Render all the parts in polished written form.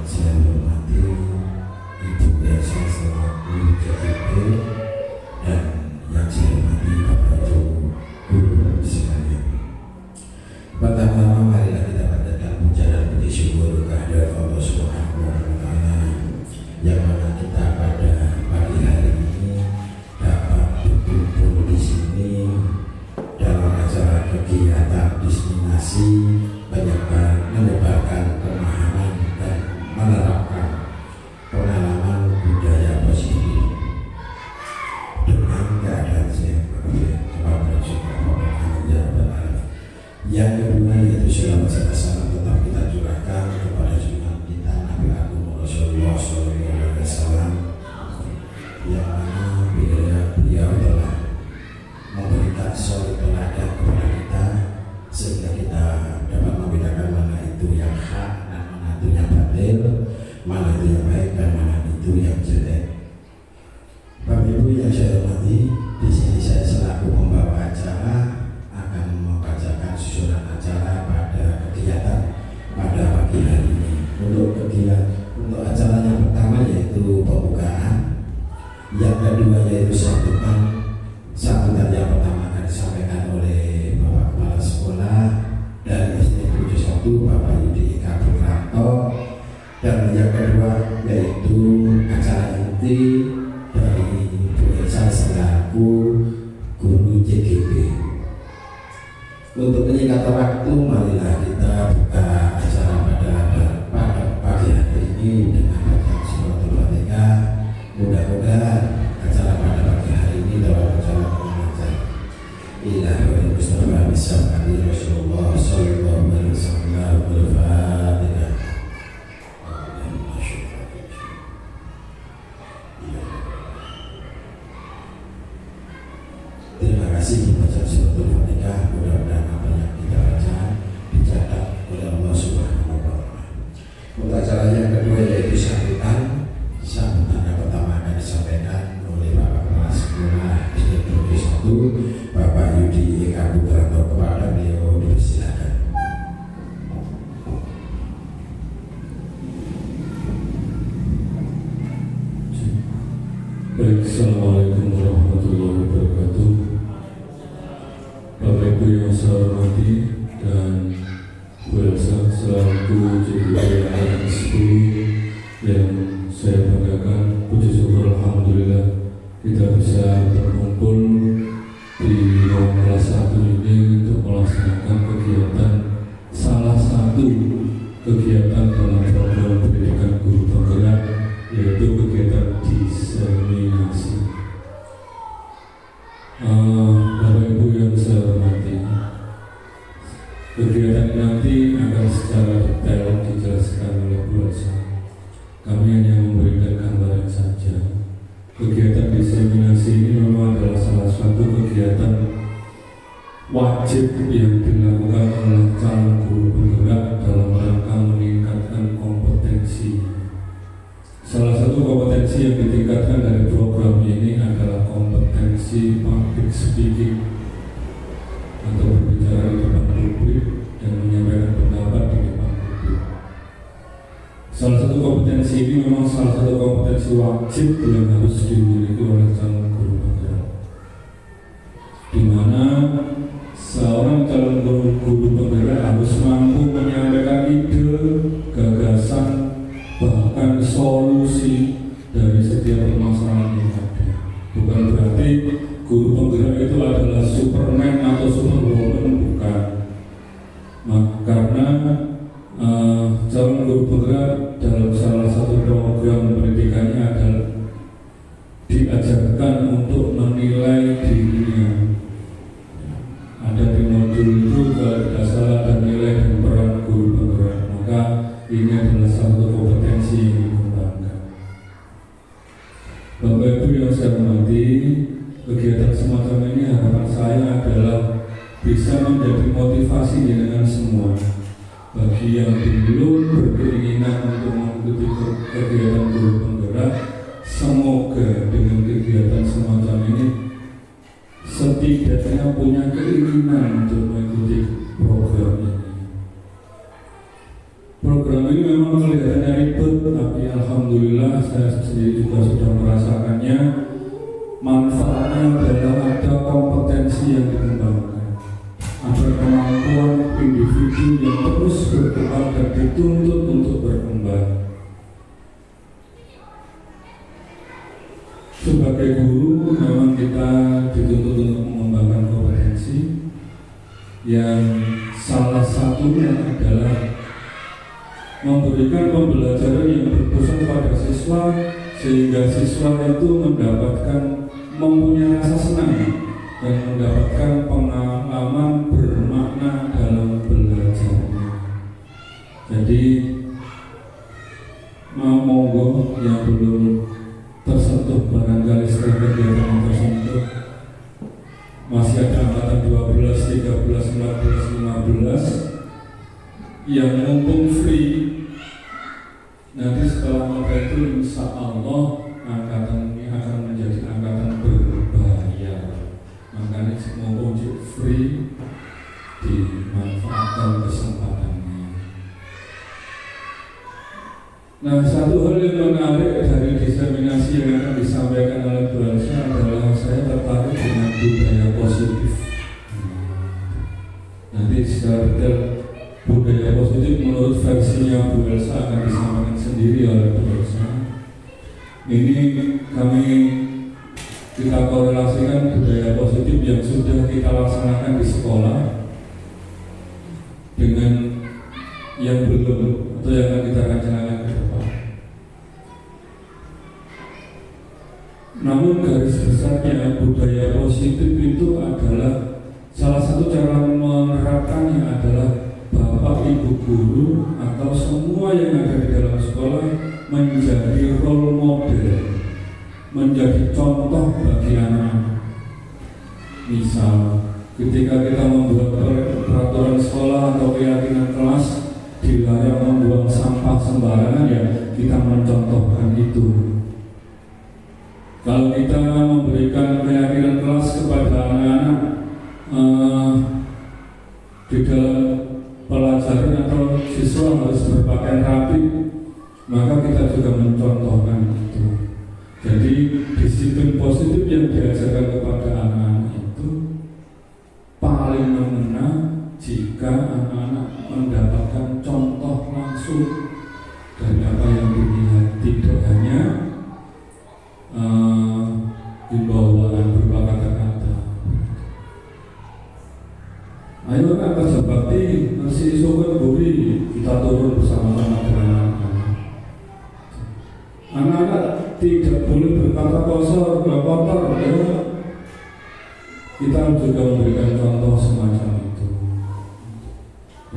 saya hormati Ibu Elsa selaku JIP dan yang saya hormati Bapak Ibu guru sekalian. Pertama-tama marilah kita panjatkan puja dan puji syukur kehadirat Allah Subhanahu wa Ta'ala yang mana kita pada pagi hari ini dapat berkumpul di sini dalam acara kegiatan destinasi menyebarkan pemahaman dan menerapkan pengalaman budaya positif dengan keadaan sehat yang kedua yaitu shalawat serta salam tetap kita curahkan kepada junjungan kita Nabi Agung Rasulullah SAW yang mana beliau telah memberikan suri teladan kepada kita sehingga kita dapat membedakan mana itu yang hak dan mana itu yang batil, mana itu yang baik dan mana itu yang jelek. Bapak Ibu yang saya hormati, di sini saya selaku pembawa acara akan membacakan susunan acara pada kegiatan pada pagi hari ini. Untuk acara yang pertama yaitu pembukaan, yang kedua yaitu sambutan yang pertama akan disampaikan oleh Bapak Kepala Sekolah dari SD 71 Bapak Yudi Eka Putranto, dan yang kedua yaitu acara inti dari Bu Elsa selaku guru JGP. Untuk menyingkat waktu, marilah kita buka acara pada pagi hari ini dengan bacaan suratul Fatihah. Mudah-mudahan acara pada pagi hari ini dapat berjalan dengan lancar. Ilahul Mustafa Bismillah Rasulullah Sallallahu Alaihi Wasallam. Al-Fatihah. Terima kasih baca suratul Fatihah. Mudah-mudahan apa yang kita baca dicatat oleh Allah Subhanahu wa Ta'ala. Untuk acara yang kedua yaitu sambutan yang pertama akan disampaikan oleh Bapak Kepala Sekolah SD 71 Bapak Yudi Eka Putranto. Kepada beliau dipersilakan. Baik, Assalamualaikum warahmatullahi wabarakatuh. Bapak Ibu yang saya hormati dan Bu Elsa selaku JIP Angkatan 10 yang saya banggakan, puji syukur alhamdulillah kita bisa berkumpul di ruang kelas 1 ini untuk melaksanakan kegiatan, salah satu kegiatan dalam program pendidikan guru penggerak, yaitu kegiatan diseminasi. Bapak Ibu yang saya hormati, kegiatan nanti akan secara detail dijelaskan oleh Bu Elsa. Kami hanya memberikan gambaran saja. Kegiatan diseminasi ini memang adalah salah satu kegiatan wajib yang dilakukan oleh calon guru penggerak dalam rangka meningkatkan kompetensi. Salah satu kompetensi yang ditingkatkan dari program ini adalah kompetensi public speaking atau berbicara di depan publik dan menyampaikan pendapat di depan publik. Salah satu kompetensi ini memang salah satu kompetensi wajib yang harus dimiliki oleh calon guru penggerak, di mana seorang calon guru penggerak harus mampu menyampaikan ide, gagasan, bahkan solusi dari setiap permasalahan yang ada. Bukan berarti guru penggerak itu adalah Superman atau Superwoman, bukan. Karena calon guru penggerak dalam salah satu program pendidikannya adalah diajarkan untuk menilai dirinya. Ada di modul itu kalau tidak salah ada nilai dan peran guru penggerak. Maka ini adalah satu kompetensi yang dikembangkan. Bapak Ibu yang saya hormati, kegiatan semacam ini harapan saya adalah bisa menjadi motivasi dengan semua. Bagi yang belum berkeinginan untuk mengikuti kegiatan guru penggerak, semoga dengan kegiatan semacam ini setidaknya punya keinginan untuk mengikuti program ini. Program ini memang kelihatannya ribet, alhamdulillah saya sendiri juga sudah merasakannya. Manfaatnya adalah ada kompetensi yang dikembangkan, ada kemampuan individu yang terus berkembang dan dituntut untuk berkembang. Sebagai guru memang kita dituntut untuk mengembangkan kompetensi yang salah satunya adalah memberikan pembelajaran yang berpusat pada siswa sehingga siswa itu mempunyai rasa senang dan mendapatkan pengalaman bermakna dalam belajarnya. Jadi monggo yang belum tersentuh barangkali setelah kegiatan yang tersentuh masih ada angkatan 12, 13, 14, 15 yang mumpung free. Nanti setelah masa itu insya Allah angkatan ini akan menjadi angkatan berbayar. Makanya mumpung free dimanfaatkan kesempatannya. Nah, satu hal yang menarik dari diseminasi yang akan disampaikan oleh Bu Elsa adalah saya tertarik dengan budaya positif. Nanti secara detail budaya positif menurut versinya Bu Elsa akan disampaikan sendiri oleh Bu Elsa. Ini kita korelasikan budaya positif yang sudah kita laksanakan di sekolah dengan yang belum atau yang akan kita rencanakan ke depan. Namun garis besarnya budaya positif itu adalah salah satu cara menerapkannya adalah Bapak Ibu guru atau semua yang ada di dalam sekolah menjadi role model, menjadi contoh bagi anak-anak. Misal ketika kita membuat peraturan sekolah atau keyakinan kelas dilarang membuang sampah sembarangan, ya kita mencontohkan itu. Kalau kita memberikan keyakinan kelas kepada anak-anak di dalam pelajaran atau siswa harus berpakaian rapi, maka kita juga mencontohkan itu. Jadi disiplin positif yang diajarkan kepada anak-anak itu paling mengena jika anak-anak mendapatkan contoh langsung dari apa yang dilihat, tidak hanya himbauan berupa kata-kata. Ayo kan kerja bakti, nasi sobat buri, kita turun bersama-sama dengan anak-anak. Anak-anak tidak boleh berkata kotor, ya. Kita juga memberikan contoh semacam itu.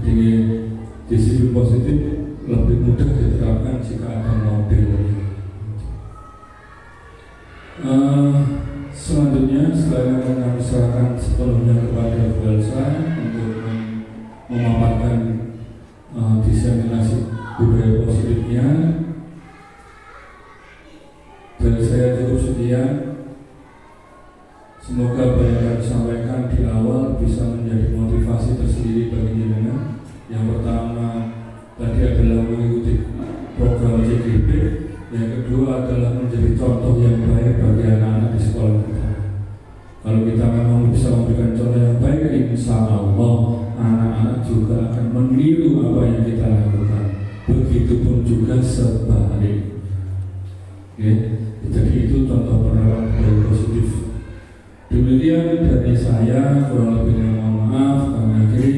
Jadi disiplin positif lebih mudah diterapkan jika ada modelnya. Selanjutnya setelah kami serahkan sepenuhnya kepada Bu Elsa untuk memaparkan diseminasi budaya positifnya, dari saya cukup sekian. Semoga apa yang kami sampaikan di awal bisa menjadi motivasi tersendiri bagi jenengan. Yang pertama tadi adalah mengikuti program CGP, yang kedua adalah menjadi contoh yang baik bagi anak-anak di sekolah kita. Kalau kita memang bisa memberikan contoh yang baik, insya Allah anak-anak juga akan meniru apa yang kita lakukan. Begitupun juga sebalik. Oke, jadi itu contoh penerapan budaya positif. Demikian dari saya, kurang lebihnya mohon maaf. Kami akhiri.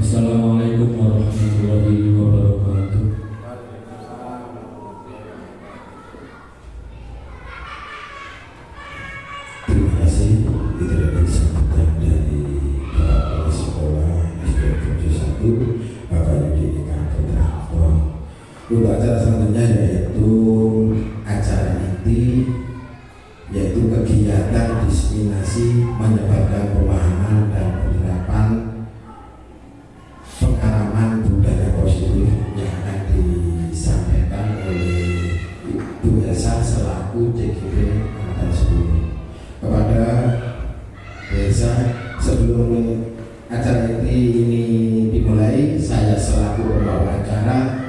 Wassalamualaikum warahmatullahi wabarakatuh. Terima kasih. Itu dari sambutan dari Bapak Kepala Sekolah SD 71 Bapak Yudi Kantotrato. Untuk acara selanjutnya yaitu acara inti, yaitu kegiatan diseminasi menyebarkan pemahaman dan penerapan pengalaman budaya positif yang akan disampaikan oleh Bu Elsa selaku CGP angkatan 10. Kepada Bu Elsa, sebelum acara ini dimulai, saya selaku pembawa acara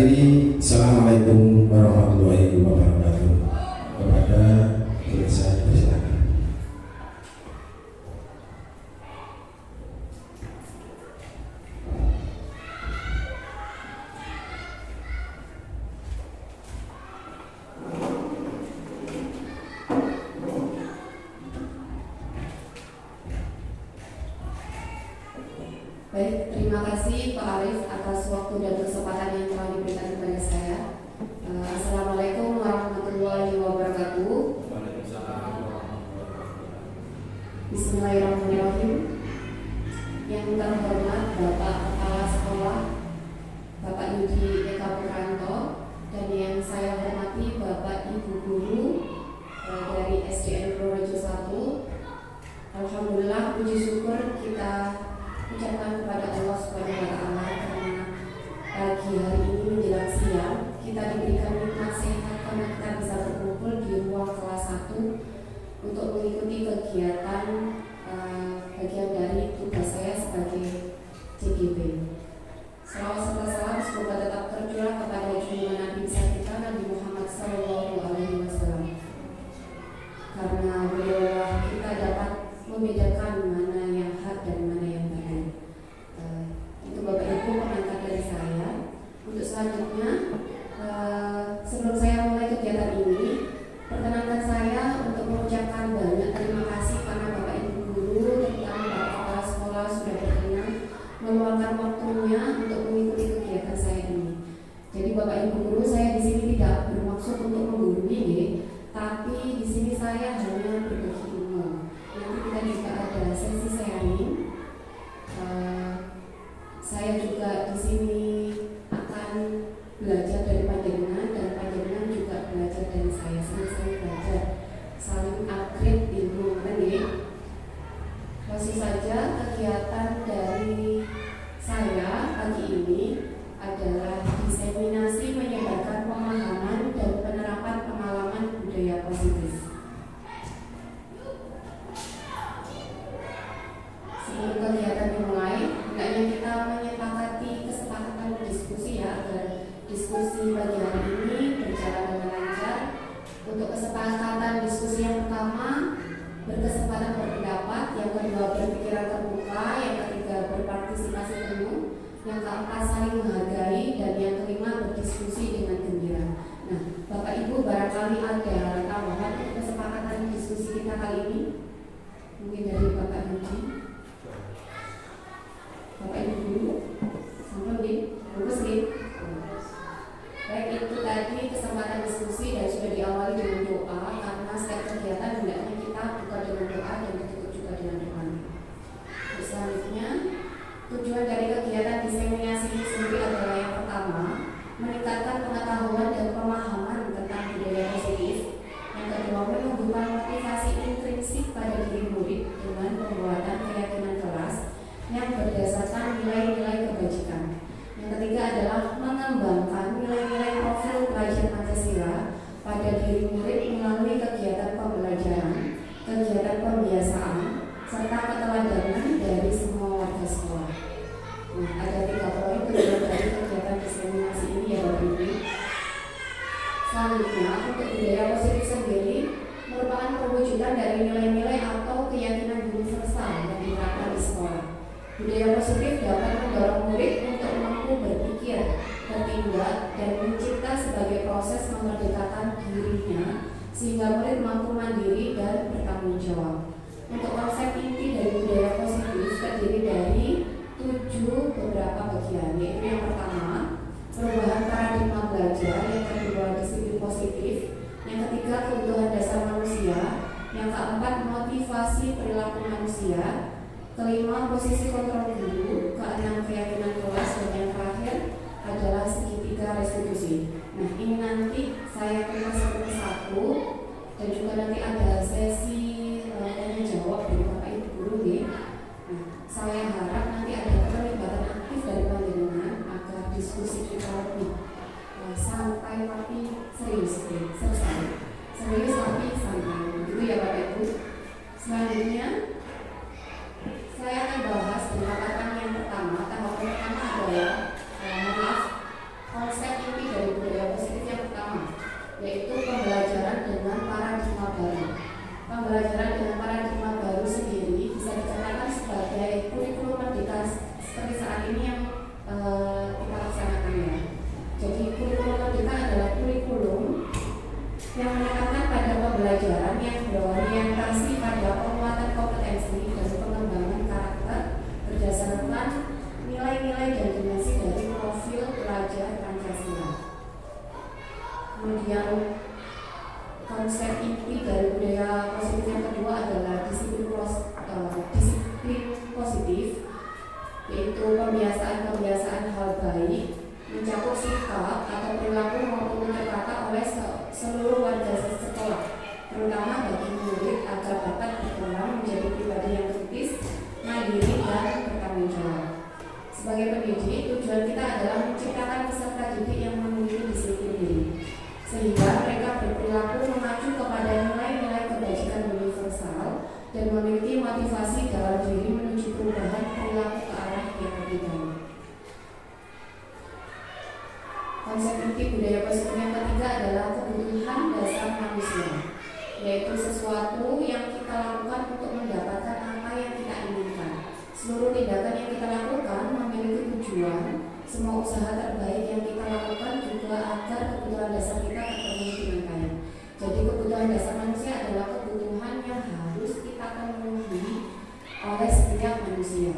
akhiri, Assalamualaikum warahmatullahi wabarakatuh. Kepada Irsa, silakan. Baik, terima kasih Pak Arif atas waktu dan kesempatan yang telah diberikan kepada saya. Assalamualaikum warahmatullahi wabarakatuh. Bismillahirrahmanirrahim. Yang terhormat Bapak Kepala Sekolah Bapak Yudi Eka Putranto, dan yang saya hormati Bapak Ibu Guru dari SDN Purworejo 1. Alhamdulillah, puji syukur kita ucapkan kepada Allah Subhanahu wa Ta'ala karena pagi hari ini menjelang siang kita diberikan nikmat sehat karena kita bisa berkumpul di ruang kelas 1 untuk mengikuti kegiatan bagian dari tugas saya sebagai CGP. Salawat serta salam semoga tetap tercurah kepada junjungan Nabi besar kita Nabi Muhammad SAW, karena beliau kita dapat membedakan mana yang hak dan mana yang baik. Itu Bapak Ibu pengantar dari saya. Untuk selanjutnya, sebelum saya mulai kegiatan ini, perkenankan saya untuk mengucapkan banyak terima kasih karena Bapak Ibu Guru, terutama Bapak Kepala Sekolah sudah berkenan meluangkan waktunya untuk mengikuti kegiatan saya ini. Jadi Bapak Ibu Guru, saya di sini tidak bermaksud untuk menggurui, tapi di sini saya hanya berbagi ilmu. Nanti kita juga ada sesi sharing. Saya juga di sini akan belajar dari panjenengan dan panjenengan juga belajar dari saya. Sama-sama belajar, saling upgrade ilmu. Langsung saja, kegiatan dari saya pagi ini adalah diseminasi menyebarkan pemahaman dan penerapan pengalaman budaya positif. Sebelum kegiatan dimulai, hendaknya kita menyepakati kesepakatan diskusi agar diskusi pagi hari ini berjalan dengan lancar. Untuk kesepakatan diskusi yang pertama, berkesempatan berpendapat, yang kedua berpikiran terbuka, yang ketiga berpartisipasi penuh, yang keempat saling menghargai, dan yang kelima berdiskusi dengan gembira. Nah, Bapak Ibu barangkali ada tambahan untuk kesepakatan diskusi kita kali ini? Mungkin dari Bapak Yudi. Bapak Ibu dulu, sampai nih, bagus nih. Baik, itu tadi kesempatan diskusi dan sudah diawali dengan doa, karena setiap kegiatan hendaknya kita buka dengan doa dan ditutup juga dengan doa. Selanjutnya, tujuan dari kegiatan diseminasi ini sendiri adalah yang pertama, meningkatkan pengetahuan dan pemahaman tentang budaya positif. Yang kedua, menumbuhkan motivasi intrinsik pada diri murid dengan pembuatan keyakinan kelas yang berdasarkan nilai-nilai kebajikan. Yang ketiga adalah mengembangkan nilai-nilai profil pelajar Pancasila pada diri murid melalui kegiatan pembelajaran, kegiatan pembiasaan, serta keteladanan dari semua warga sekolah. Nah, ada 3 poin tujuan dari kegiatan diseminasi ini ya Bapak Ibu. Selanjutnya, untuk budaya positif sendiri merupakan perwujudan dari nilai-nilai atau keyakinan universal yang diterapkan di sekolah. Budaya positif dapat mendorong murid untuk mampu berpikir, bertindak, dan mencipta sebagai proses memerdekakan dirinya sehingga murid mampu mandiri dan bertanggung jawab. Untuk konsep inti dari budaya positif terdiri dari 7 beberapa bagian, yaitu yang pertama, perubahan paradigma belajar, yang kedua, disiplin positif, yang ketiga, kebutuhan dasar manusia, yang keempat, motivasi perilaku manusia, kelima, posisi kontrol guru, keenam, keyakinan kelas, dan yang terakhir adalah segitiga restitusi. Nah, ini nanti saya kemas satu persatu, dan juga nanti ada sesi tanya jawab dari Bapak Ibu Guru nih. Nah, saya harap nanti ada keterlibatan aktif dari panjenengan agar diskusi kita lebih santai tapi serius, selesai. Serius tapi santai, gitu ya Bapak Ibu. Selanjutnya saya akan bahas pendekatan yang yaitu pembiasaan-pembiasaan hal baik, mencakup sikap atau perilaku maupun kata-kata oleh seluruh warga sekolah, terutama bagi murid agar dapat berkembang menjadi pribadi yang kritis, mandiri, dan bertanggung jawab. Sebagai pendidik, tujuan kita adalah menciptakan peserta didik yang memiliki disiplin diri, sehingga mereka berperilaku mengacu kepada nilai-nilai kebajikan universal dan memiliki motivasi dalam diri menuju perubahan perilaku ke arah yang lebih baik. Konsep inti budaya positif yang ketiga adalah kebutuhan dasar manusia, yaitu sesuatu yang kita lakukan untuk mendapatkan apa yang kita inginkan. Seluruh tindakan yang kita lakukan memiliki tujuan. Semua usaha terbaik yang kita lakukan juga agar kebutuhan dasar kita terpenuhi dengan baik. Jadi kebutuhan dasar manusia adalah kebutuhan yang harus kita penuhi oleh setiap manusia.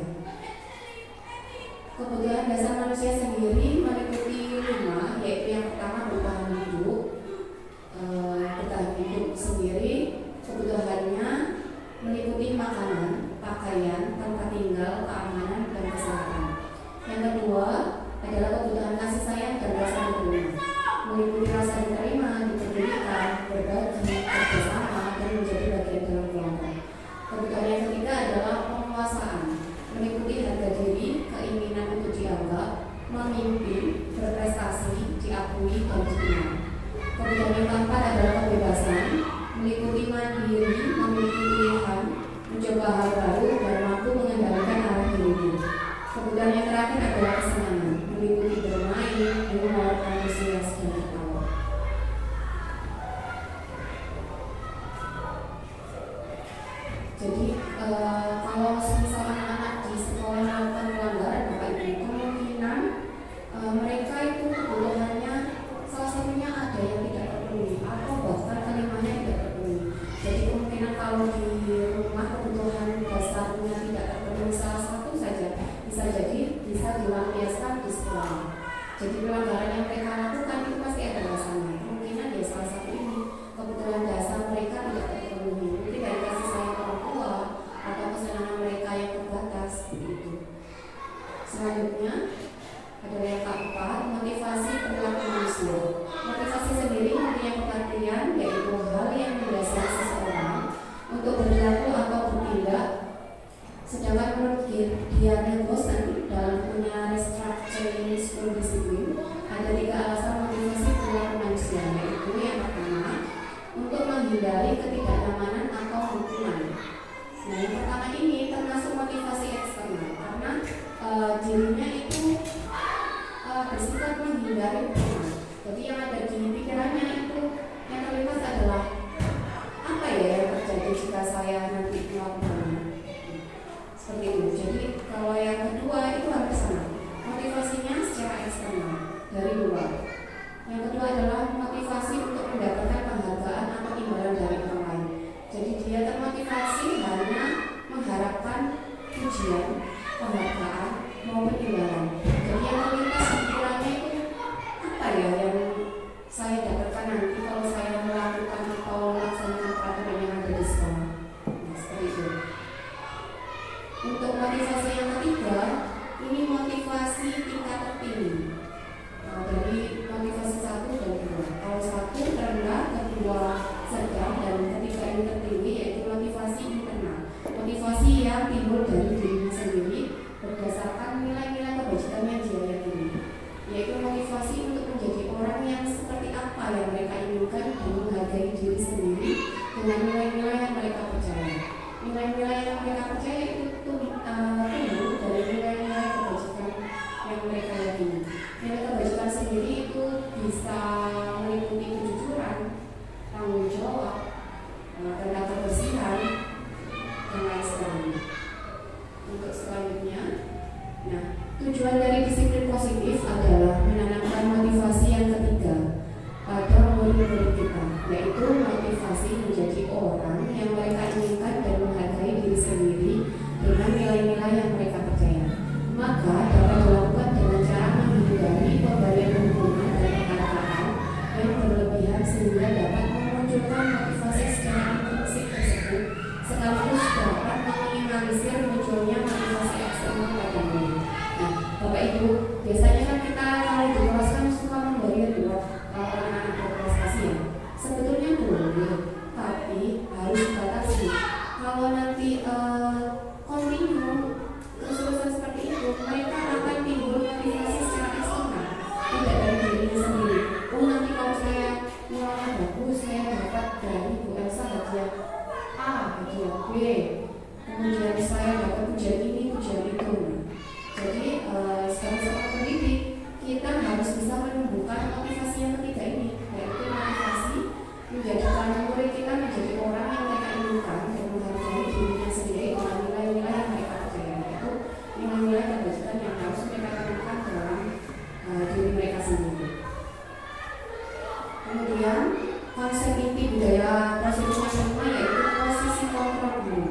Kebutuhan dasar manusia sendiri meliputi 5, yaitu yang pertama bertahan hidup. Bertahan hidup sendiri kebutuhannya meliputi makanan, pakaian, tempat tinggal, keamanan, dan kesehatan. Yang kedua adalah kebutuhan kasih sayang dan rasa diterima, meliputi rasa diterima, dipedulikan, berbagi, bersama, dan menjadi bagian dalam kelompok. Kebutuhan yang ketiga adalah penguasaan, meliputi harga diri, keinginan untuk dianggap, memimpin, berprestasi, diakui, dan dikenal. Kebutuhan yang keempat adalah kebebasan, meliputi mandiri, memiliki pilihan, mencoba hal baru, dan mampu mengendalikan arah dirinya. Kebutuhan yang terakhir adalah kesenangan, meliputi bermain, humor, antusias, dan ketawa. Jadi kalau misal anak-anak di sekolah melakukan pelanggaran, Bapak Ibu, kemungkinan mereka itu kebutuhannya salah satunya ada yang tidak terpenuhi atau bahkan kelimanya tidak terpenuhi. Jadi kemungkinan kalau di rumah kebutuhan dasarnya tidak terpenuhi salah satu saja, bisa jadi bisa dilampiaskan di sekolah. Jadi pelanggaran yang mereka lakukan itu pasti ada alasannya. Kemungkinan ya salah satu ini kebutuhan dasar mereka tidak terpenuhi. Mungkin dari kasih sayang orang tua atau kesenangan mereka yang terbatas begitu. Selanjutnya adalah yang keempat, motivasi perilaku manusia. Motivasi sendiri mempunyai pengertian yaitu hal yang mendasari seseorang untuk berlaku atau bertindak. Sedangkan menurut Diane Gosen dalam bukunya Restructuring School Discipline ada 3 alasan motivasi perilaku manusia, yaitu yang pertama untuk menghindari ketidaknyamanan atau hukuman. Nah, yang pertama ini termasuk motivasi eksternal karena dirinya itu bersifat menghindari hukuman. Jadi yang ada di pikirannya itu yang terlintas adalah apa ya yang terjadi jika saya nanti melakukannya. Seperti itu. Jadi kalau yang kedua itu hampir sama. Motivasinya secara eksternal dari luar. Yang kedua adalah motivasi untuk mendapatkan penghargaan atau imbalan dari orang lain. Jadi dia termotivasi hanya mengharapkan pujian, penghargaan maupun imbalan. Jadi yang terlintas pikirannya itu apa ya yang saya dapatkan nanti kalau saya melakukan atau melaksanakan peraturan yang ada di sekolah. Nah, seperti itu. Untuk motivasi yang ketiga, ini motivasi tingkat tertinggi. Dari motivasi 1 dan 2. Kalau 1 rendah, kedua sedang, dan ketiga ini tertinggi, yaitu motivasi internal. Motivasi yang timbul dari dirinya sendiri berdasarkan nilai-nilai kebajikan yang dia yakini, yaitu motivasi untuk menjadi orang yang seperti apa yang mereka inginkan dan menghargai diri sendiri dengan nilai-nilai yang mereka percaya. Nilai-nilai yang mereka percaya itu timbul dari nilai-nilai kebajikan yang mereka yakini. Nilai kebajikan sendiri itu bisa meliputi kejujuran, tanggung jawab, tentang kebersihan, dan lain sebagainya. Untuk selanjutnya, nah, tujuan dari disiplin positif adalah menanamkan motivasi yang ketiga pada murid-murid kita, yaitu motivasi menjadi orang yang mereka inginkan dan menghargai diri sendiri dengan nilai-nilai yang mereka percaya. Maka dapat dilakukan dengan cara menghindari pemberian hukuman dan penghargaan yang berlebihan sehingga dapat memunculkan motivasi secara intrinsik tersebut sekaligus dapat meminimalisir munculnya motivasi eksternal pada murid. sebagai seorang pendidik, kita harus bisa menumbuhkan motivasi yang ketiga ini, yaitu motivasi menjadikan murid kita menjadi orang yang mereka inginkan dan menghargai dirinya sendiri dengan nilai-nilai yang mereka percaya, yaitu nilai-nilai kebajikan yang harus mereka tanamkan dalam diri mereka sendiri. Kemudian konsep inti budaya positif yang kelima yaitu posisi kontrol guru.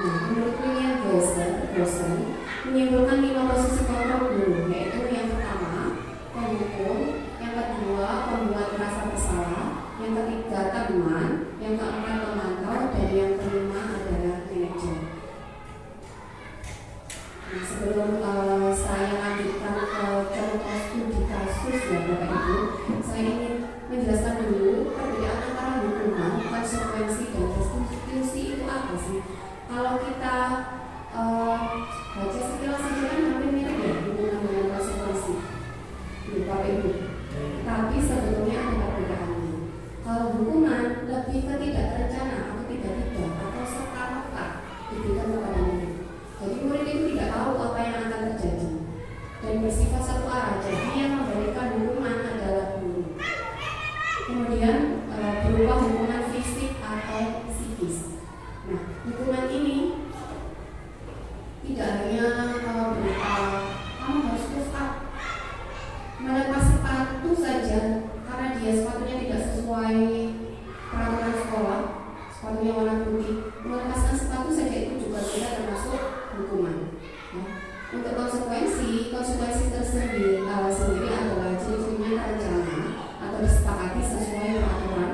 Nah, menurut William Gibson menyimpulkan 5 posisi kontrol guru, yaitu yang pertama penghukum, yang kedua pembuat merasa bersalah, yang ketiga teman, yang keempat pemantau, dan yang kelima adalah manajer. Nah, sebelum saya lanjutkan ke contoh studi kasus ya Bapak Ibu, saya ingin menjelaskan dulu perbedaan antara hukuman, konsekuensi, dan restitusi itu apa sih? Kalau kita baca sekilas saja kan hampir mirip ya hukuman dengan konsekuensi, Bapak Ibu. Tapi sebetulnya ada perbedaannya. Kalau hukuman lebih ke tidak terencana atau tiba-tiba atau serta-merta diberikan kepada murid. Jadi murid itu tidak tahu apa yang akan terjadi dan bersifat satu arah. Jadi yang memberikan hukuman adalah guru. Kemudian berupa hukuman fisik atau psikis. Nah, hukuman ini tidak hanya berupa kamu harus push up, melepas sepatu saja karena dia sepatunya tidak sesuai peraturan sekolah, sepatunya warna putih, melepaskan sepatu saja itu juga sudah termasuk hukuman. Ya. Untuk konsekuensi tersendiri adalah ciri-cirinya terencana atau disepakati sesuai peraturan.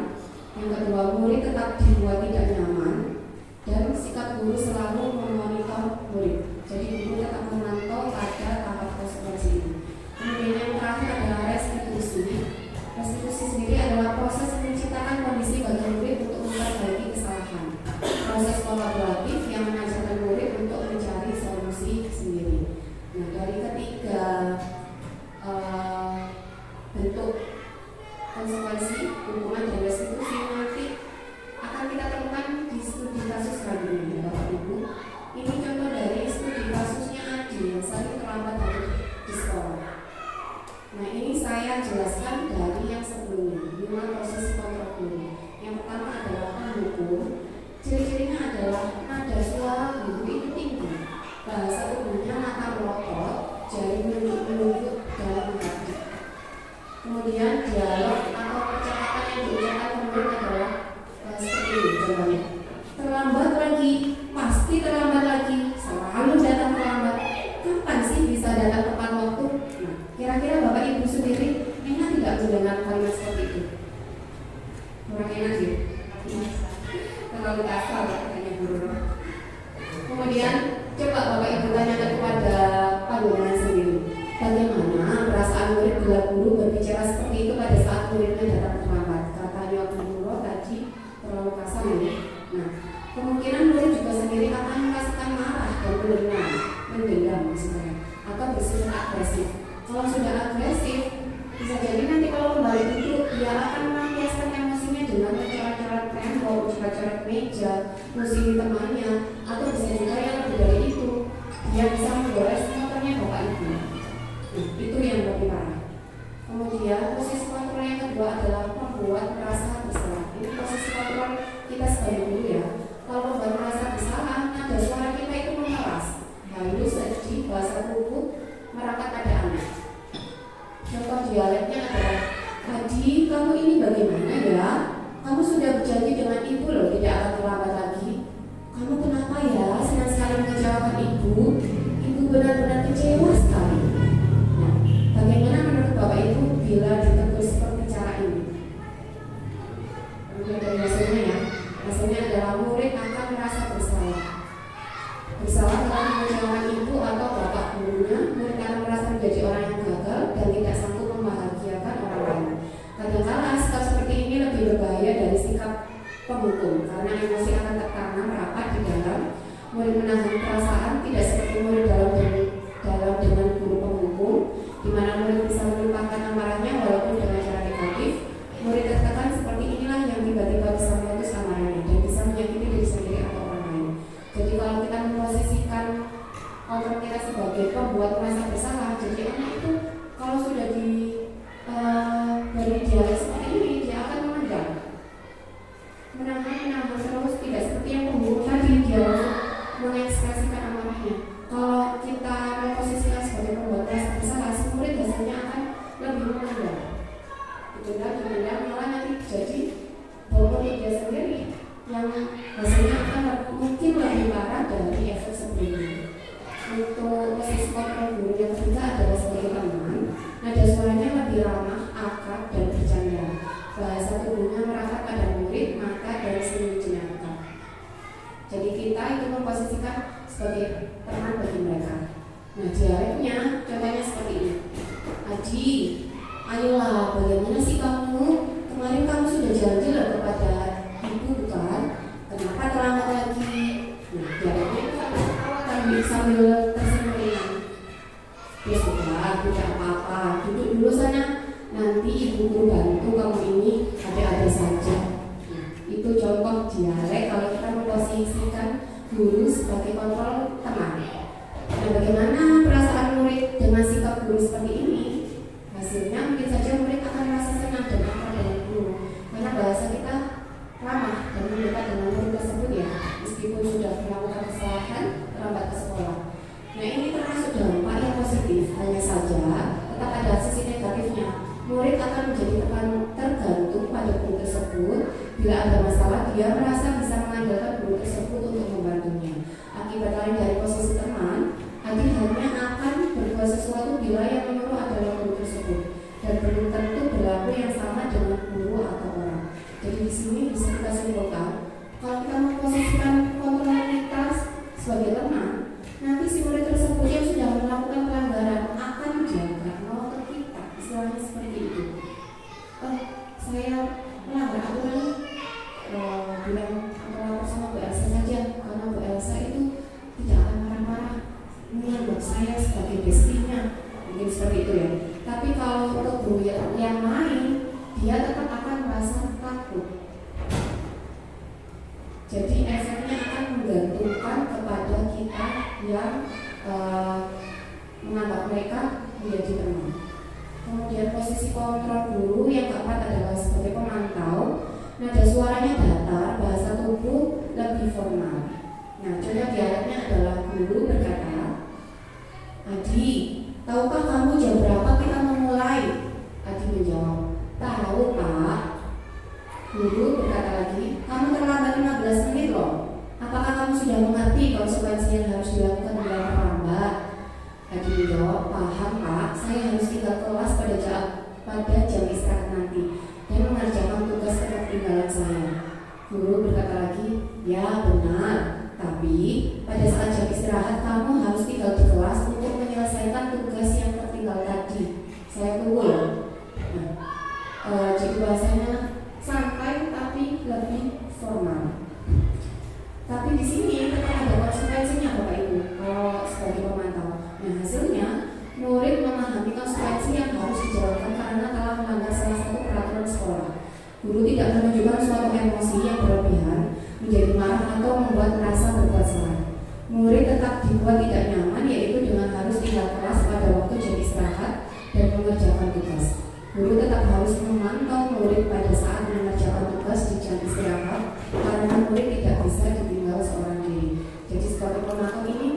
Yang kedua, murid tetap dibuat tidak nyaman dan sikap guru selalu memonitor murid. Jadi guru tetap memantau pada tahap konsekuensi ini. Kemudian yang terakhir adalah restitusi. Restitusi sendiri adalah proses menciptakan kondisi bagi murid untuk memperbaiki kesalahan. Proses kolaboratif yang mengajarkan murid untuk mencari solusi sendiri. Nah, dari ketiga bentuk konsekuensi, hukuman, dan restitusi nanti akan kita temukan di studi kasus selanjutnya, Bapak Ibu. Ini contoh dari studi kasusnya Adi yang sering terlambat di sekolah. Nah, ini saya jelaskan dari yang sebelumnya, 5 posisi kontrol guru. Yang pertama adalah penghukum. Ciri-cirinya adalah nada suara guru itu tinggi, bahasa tubuhnya mata melotot, jari menunjuk dalam menghadap. Kemudian dialog atau percakapan yang diucapkan murid adalah seperti ini contohnya. Terlambat lagi, pasti terlambat lagi, selalu datang terlambat. Kapan sih bisa datang tepat waktu? Nah, kira-kira Bapak Ibu sendiri enak tidak mendengar kalimat seperti itu? Kurang enak ya? Terlalu kasar katanya guru. Kemudian coba Bapak Ibu tanyakan kepada panjenengan sendiri, bagaimana perasaan murid bila guru berbicara seperti itu pada saat muridnya datang terlambat? Katanya guru tadi terlalu kasar ya. Nah, kemungkinan murid juga sendiri akan merasakan marah dan mendendam misalnya, atau bersifat agresif. Kalau sudah agresif, bisa jadi nanti kalau kembali duduk dia akan melampiaskan emosinya dengan mencoret-coret tembok, mencoret-coret meja, musik temannya, atau bisa juga yang lebih dari itu, dia bisa menggores motornya Bapak Ibu. Itu yang lebih parah. Kemudian posisi kontrol yang kedua adalah membuat merasa bersalah. Ini posisi kontrol kita sebagai guru ya. Kalau membuat merasa bersalah, nada suara kita itu mengeras, halu, sedih, bahasa tubuh, merapat pada anak. Contoh dialeknya adalah, Adi, kamu ini bagaimana ya? Kamu sudah berjanji dengan ibu loh tidak akan terlambat lagi. Kamu kenapa ya senang sekali mengecewakan ibu? Ibu benar-benar kecewa sekali. Nah, bagaimana menurut Bapak Ibu bila ditegur seperti cara ini? Kemudian dari hasilnya ya, hasilnya adalah murid akan merasa bersalah. Bersalah telah mengecewakan ibu atau bapak gurunya, murid akan merasa menjadi orang yang gagal dan tidak sanggup membahagiakan orang lain. Kadang-kadang sikap seperti ini lebih berbahaya dari sikap penghukum karena emosi akan tertanam rapat di dalam. Murid menahan perasaan tidak seperti murid dalam dengan guru penghukum, di mana murid bisa melupakan amarahnya walaupun dengan cara negatif. Murid tertekan seperti inilah yang tiba-tiba bisa meletus amarahnya dan bisa menyakiti diri sendiri atau orang lain. Jadi kalau kita memposisikan kontrol kita sebagai pembuat merasa bersalah, jadi anak tidak apa-apa, duduk dulu sana, nanti ibu guru bantu kamu ini ada-ada saja. Nah, itu contoh dialek kalau kita memposisikan guru sebagai kontrol teman. Nah, bagaimana perasaan murid dengan sikap guru seperti ini? Hasilnya mungkin saja murid akan merasa senang dan akrab dengan guru, karena bahasa kita ramah dan mendekat dengan murid tersebut ya, meskipun sudah melakukan kesalahan terlambat ke sekolah. Nah, ini termasuk dampak yang positif, hanya saja tetap ada sisi negatifnya. Murid akan menjadi tergantung pada guru tersebut. Bila ada masalah, dia merasa bisa mengandalkan guru tersebut untuk membantunya. Akibat lain dari posisi teman, adik hanya akan berbuat sesuatu bila yang menyuruh adalah guru tersebut, dan belum tentu berlaku yang sama dengan guru atau orang. Jadi di sini bisa kita simpulkan, kalau kita memposisikan kontrol kita sebagai teman, nanti si murid tersebut yang sudah melakukan pelanggaran akan jaga mau ke kita, istilahnya seperti itu. Saya melanggar aturan, bilang atau lapor sama Bu Elsa saja, karena Bu Elsa itu tidak akan marah-marah, menganggap saya sebagai bestinya, mungkin seperti itu ya. Tapi kalau untuk guru yang lain, dia tetap akan merasa takut. Jadi efeknya akan menggantungkan kepada kita yang menganggap mereka menjadi teman. Kemudian posisi kontrol guru yang keempat adalah sebagai pemantau. Nada suaranya datar, bahasa tubuh lebih formal. Nah, contoh dialeknya adalah guru berkata, "Adi, tahukah kamu jam berapa kita memulai?" Adi menjawab, "Tahu, Pak." Guru berkata lagi, "Kamu terlambat 15 menit loh. Apakah kamu sudah mengerti konsekuensi yang harus dilakukan bila terlambat?" Adi menjawab, "Paham, Pak. Saya harus tinggal kelas pada jam istirahat nanti dan mengerjakan tugas ketertinggalan saya." Guru berkata lagi, "Ya benar, tapi pada saat jam istirahat kamu harus tinggal di kelas untuk menyelesaikan tugas yang tertinggal tadi. Saya tunggu ya." Nah, jadi bahasanya santai tapi lebih formal. Tapi di sini tetap ada konsekuensinya Bapak Ibu kalau sebagai pemantau. Nah, hasilnya murid memahami konsekuensi yang harus dijalankan karena telah melanggar salah satu peraturan sekolah. Guru tidak menunjukkan suatu emosi yang berlebihan, menjadi marah atau membuat merasa berbuat salah. Murid tetap dibuat tidak nyaman, yaitu dengan harus tinggal kelas pada waktu jam istirahat dan mengerjakan tugas. Guru tetap harus memantau murid pada saat mengerjakan tugas di jam istirahat, karena murid tidak bisa ditinggal seorang diri. Jadi sebagai pemantau ini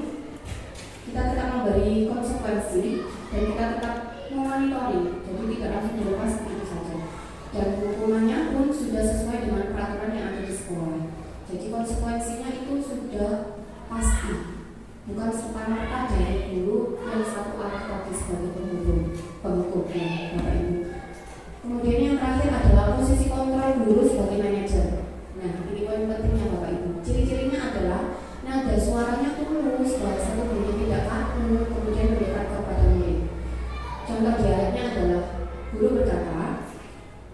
kita tetap memberi konsekuensi dan kita tetap memonitoring, jadi tidak langsung dilepas begitu saja. Dan hukumannya pun sudah sesuai dengan peraturan yang ada di sekolah. Jadi konsekuensinya itu sudah pasti, bukan serta-merta dari guru yang satu arah lagi sebagai penghukumnya, Bapak Ibu. Kemudian yang terakhir adalah posisi kontrol guru sebagai manajer. Nah, ini poin pentingnya Bapak Ibu. Ciri-cirinya adalah nada suaranya tulus, bahasa tubuhnya tidak kaku, kemudian mendekat kepada murid. Contoh dialeknya adalah guru berkata,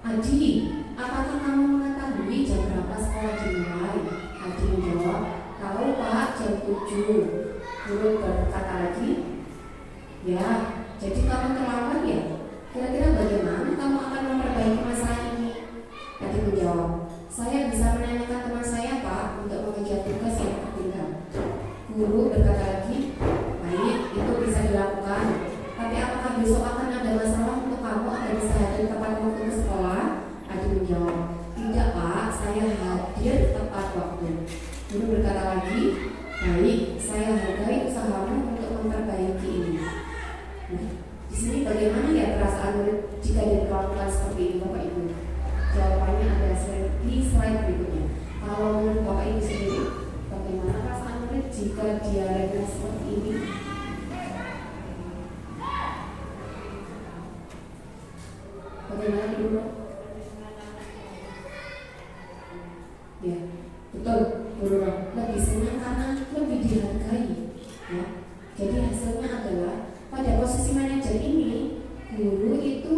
"Adi, apakah kamu mengetahui jam berapa sekolah dimulai?" Adi menjawab, "Tahu Pak, jam 7. Guru berkata lagi, "Ya, jadi kamu terlambat ya? Kira-kira bagaimana kamu akan memperbaiki masalah ini?" Adi menjawab, "Saya bisa menanyakan teman saya Pak untuk mengejar tugas yang tertinggal." Guru berkata lagi, "Baik, itu bisa dilakukan. Tapi apakah besok akan ada masalah untuk kamu agar bisa hadir tepat waktu ke sekolah?" Adi menjawab, "Tidak Pak, saya hadir tepat waktu." Guru berkata lagi, "Baik, saya hargai usahamu untuk memperbaiki ini." Nah, di sini bagaimana ya perasaan murid jika diperlakukan seperti ini Bapak Ibu? Jawabannya ada di slide berikutnya. Kalau menurut Bapak Ibu sendiri, bagaimana perasaan murid jika dialeknya seperti ini? Bagaimana dulu? Ya, betul, Guru. Lebih senang karena lebih dihargai. Ya, jadi hasilnya adalah pada posisi manajer ini, guru itu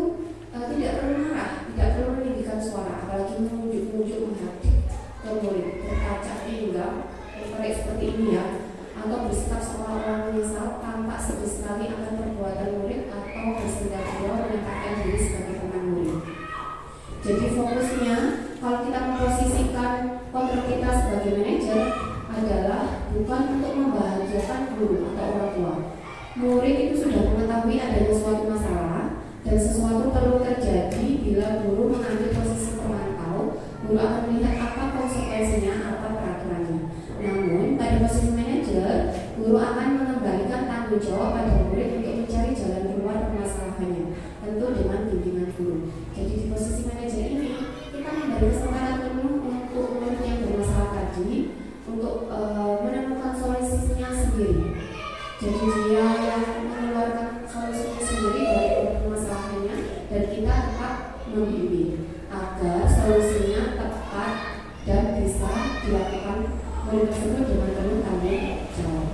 tidak perlu marah, tidak perlu meninggikan suara, apalagi menunjuk-nunjuk menghadap ke murid, berkaca pinggang, bergerak seperti ini ya, atau bersikap seolah-olah menyesal tanpa sedih sekali akan perbuatan murid atau membimbing agar solusinya tepat dan bisa dilakukan murid tersebut dengan penuh tanggung jawab.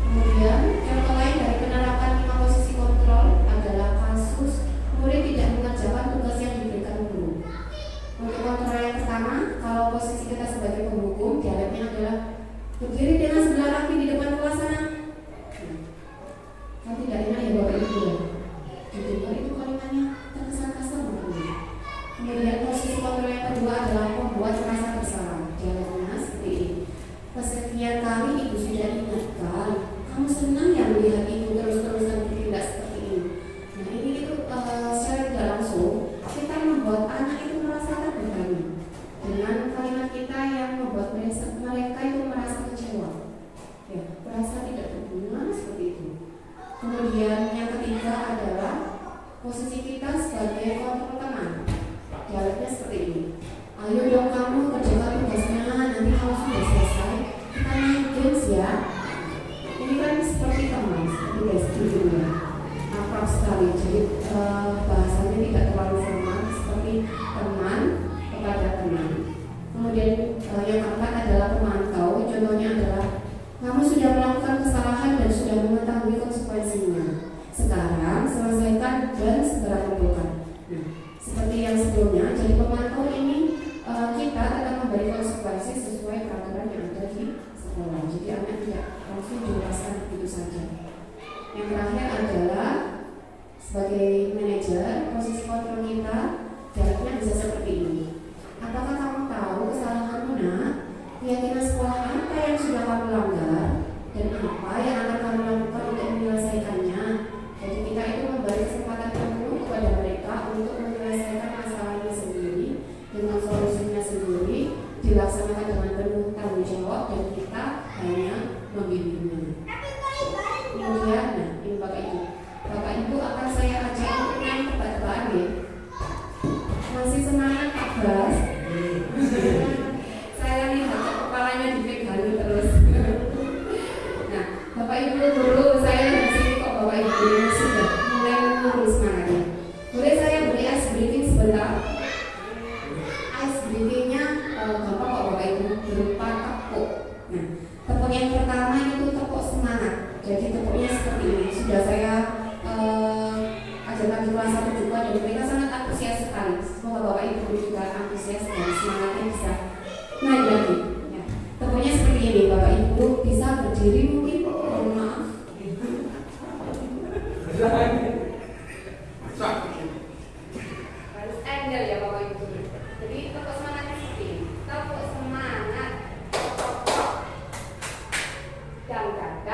Kemudian contoh lain dari penerapan 5 posisi kontrol adalah kasus murid tidak mengerjakan tugas yang diberikan guru. Untuk kontrol yang pertama, kalau posisi kita sebagai penghukum, dialognya adalah berdiri dengan sebelah kaki di depan kelas sana. Kan tidak enak ya Bapak Ibu ya. Didengar itu kalimatnya terkesan kasar mungkin. Kemudian posisi kontrol yang kedua adalah membuat merasa bersalah. Dialognya seperti ini. Kesekian kali Ibu sudah ingatkan, kamu senang ya melihat Ibu terus-terusan bertindak seperti ini. Nah ini itu secara tidak langsung kita membuat anak itu merasa terbebani dengan kalimat kita yang membuat mereka itu merasa kecewa, ya, merasa tidak berguna seperti itu. Kemudian yang ketiga adalah posisi kita sebagai kontrol teman. Dialognya seperti ini. Ayo dong kamu kerjakan tugasnya, nanti kalau sudah selesai kita main games ya. Ini kan seperti teman, seperti besti ya. Akrab sekali, jadi bahasanya tidak terlalu formal, seperti teman kepada teman. Kemudian yang keempat adalah pemantau. Contohnya adalah kamu sudah melakukan kesalahan dan sudah mengetahui konsekuensinya. Sekarang selesaikan dan segera kumpulkan. Nah, seperti yang sebelumnya, jadi pemantau ini kita akan memberi konsekuensi sesuai peraturan yang ada di sekolah. Jadi anak tidak langsung dilepaskan begitu saja. Yang terakhir adalah sebagai manajer, posisi kontrol kita dialognya bisa seperti ini. Apakah kamu tahu kesalahanmu nak? Keyakinan sekolah apa yang sudah kamu langgar dan apa yang akan kamu lakukan untuk menyelesaikannya? Jadi kita itu memberi kesempatan penuh kepada mereka untuk menyelesaikan masalahnya sendiri dengan solusinya sendiri, dilaksanakan dengan penuh tanggung jawab dan kita hanya membimbingnya. Kemudian, nah ini Bapak Ibu akan saya ajak untuk main tebak-tebakan ya. Masih semangat Pak Bas? Saya lihat kepalanya dipegangi terus. Nah, Bapak Ibu guru, saya di sini kok Bapak Ibu sudah mulai menurun semangatnya. Boleh saya beri ice breathing sebentar? Ice breathingnya gampang kok Bapak Ibu, berupa tepuk. Nah, tepuk yang pertama itu tepuk semangat. Jadi tepuknya seperti ini. Sudah saya ajarkan di kelas 1 juga dan mereka sangat antusias sekali. Semoga Bapak Ibu juga antusias dan semangatnya bisa naik lagi. Ya. Tepuknya seperti ini Bapak Ibu, bisa berdiri mungkin. Mohon maaf. Harus angle ya Bapak Ibu. Jadi tepuk semangatnya seperti ini. Tepuk semangat. Gang-gang.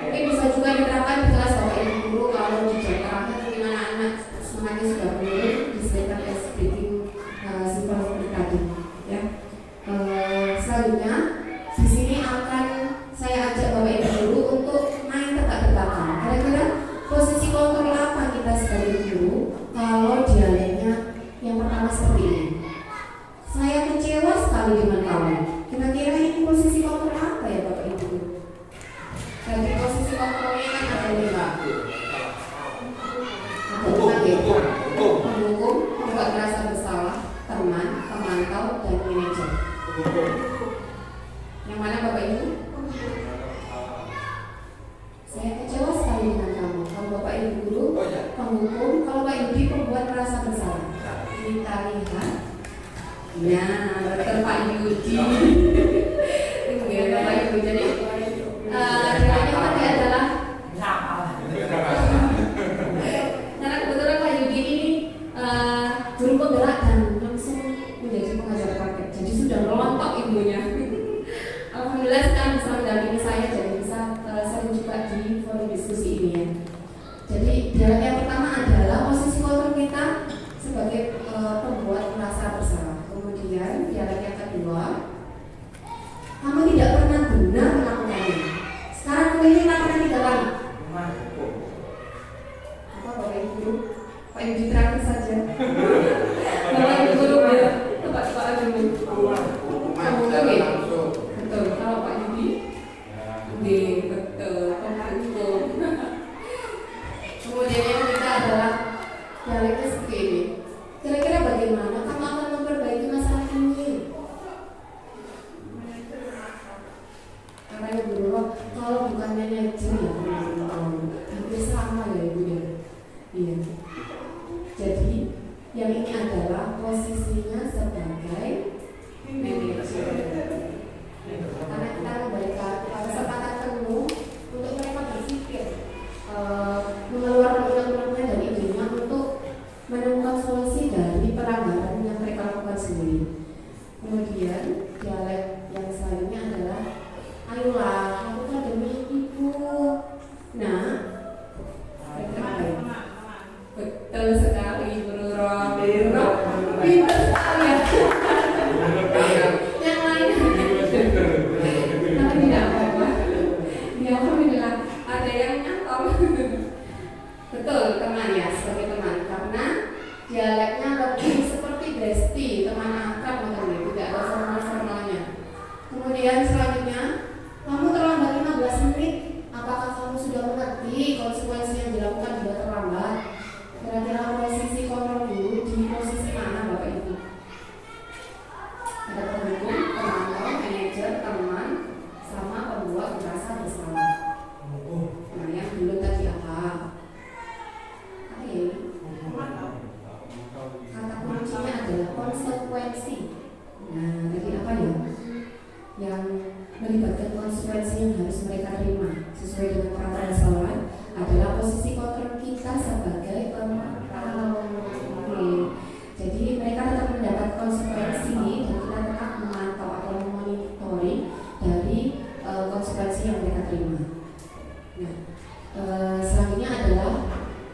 Mungkin bisa juga diterapkan di kelas Bapak Ibu guru kalau di jam terakhir di mana anak semangatnya sudah menurun, disediakan speaking simpel seperti tadi. Ya. Selanjutnya di sini akan saya ajak Bapak Ibu guru untuk main tebak-tebakan. Kira-kira posisi kontrol apa kita sebagai guru kalau dialognya yang pertama seperti ini? Saya kecewa sekali dengan kamu. Kira-kira ini posisi kontrol apa ya Bapak Ibu? Jadi posisi kontrolnya kan ada di kita lihat. Nah, betul Pak Yudi. Itu ya Pak Yudi. Jadi nilainya tadi adalah. Karena kebetulan Pak Yudi ini guru penggerak dan langsung menjadi pengajar praktek. Jadi sudah melontok ibunya. Alhamdulillah sekarang bisa mendampingi saya, jadi bisa sering juga di forum diskusi ini ya. Jadi dialog yang pertama adalah posisi kultur kita sebagai pembuat merasa bersalah. Kemudian dialog yang kedua, kamu tidak pernah benar melakukannya. Sekarang kamu ini lakukan 3 kali. Apa Bapak Ibu Guru? Pak Ibu terakhir saja. Bapak Ibu Guru ya, coba dulu. Betul, kalau Pak Yudi, betul. Kemudian yang ketiga adalah dialeknya seperti ini. Kira-kira bagaimana kamu akan memperbaiki masalah ini? Katanya guru, kalau bukan manajer ya, hampir sama ya Ibu ya. Iya. Jadi yang ini adalah posisinya sebagai manajer. Karena kita memberikan kesempatan penuh untuk mereka berpikir, mengeluarkan unek-uneknya dan idenya untuk menemukan solusi dari pelanggaran yang mereka lakukan sendiri. Kemudian dialek yang selanjutnya adalah, ayolah lakukan demi ibu. Nah, betul sekali Guru Rom. Pintar sekali ya. Yang lain tapi tidak apa-apa. Ya alhamdulillah ada yang nyantol. Betul teman ya, sebagai teman, karena dialeknya lebih seperti besti, teman akrab gitu, tidak ada formal-formalnya. Kemudian selanjutnya, kamu terlambat 15 menit. Apakah kamu sudah mengerti konsekuensi yang dilakukan jika terlambat? Kira-kira posisi kontrol dulu di posisi mana Bapak Ibu? Ada pendukung, pemantau, manajer, teman, sama pembuat merasa bersalah. Nah, yang dulu tadi apa? Kata kuncinya adalah konsekuensi. Nah, tadi apa ya? Yang melibatkan konsekuensi yang harus mereka terima sesuai dengan peraturan sekolah adalah posisi kontrol kita sebagai pemantau. Jadi mereka tetap mendapat konsekuensi dan kita tetap memantau atau memonitoring dari konsekuensi yang mereka terima. Nah, selanjutnya adalah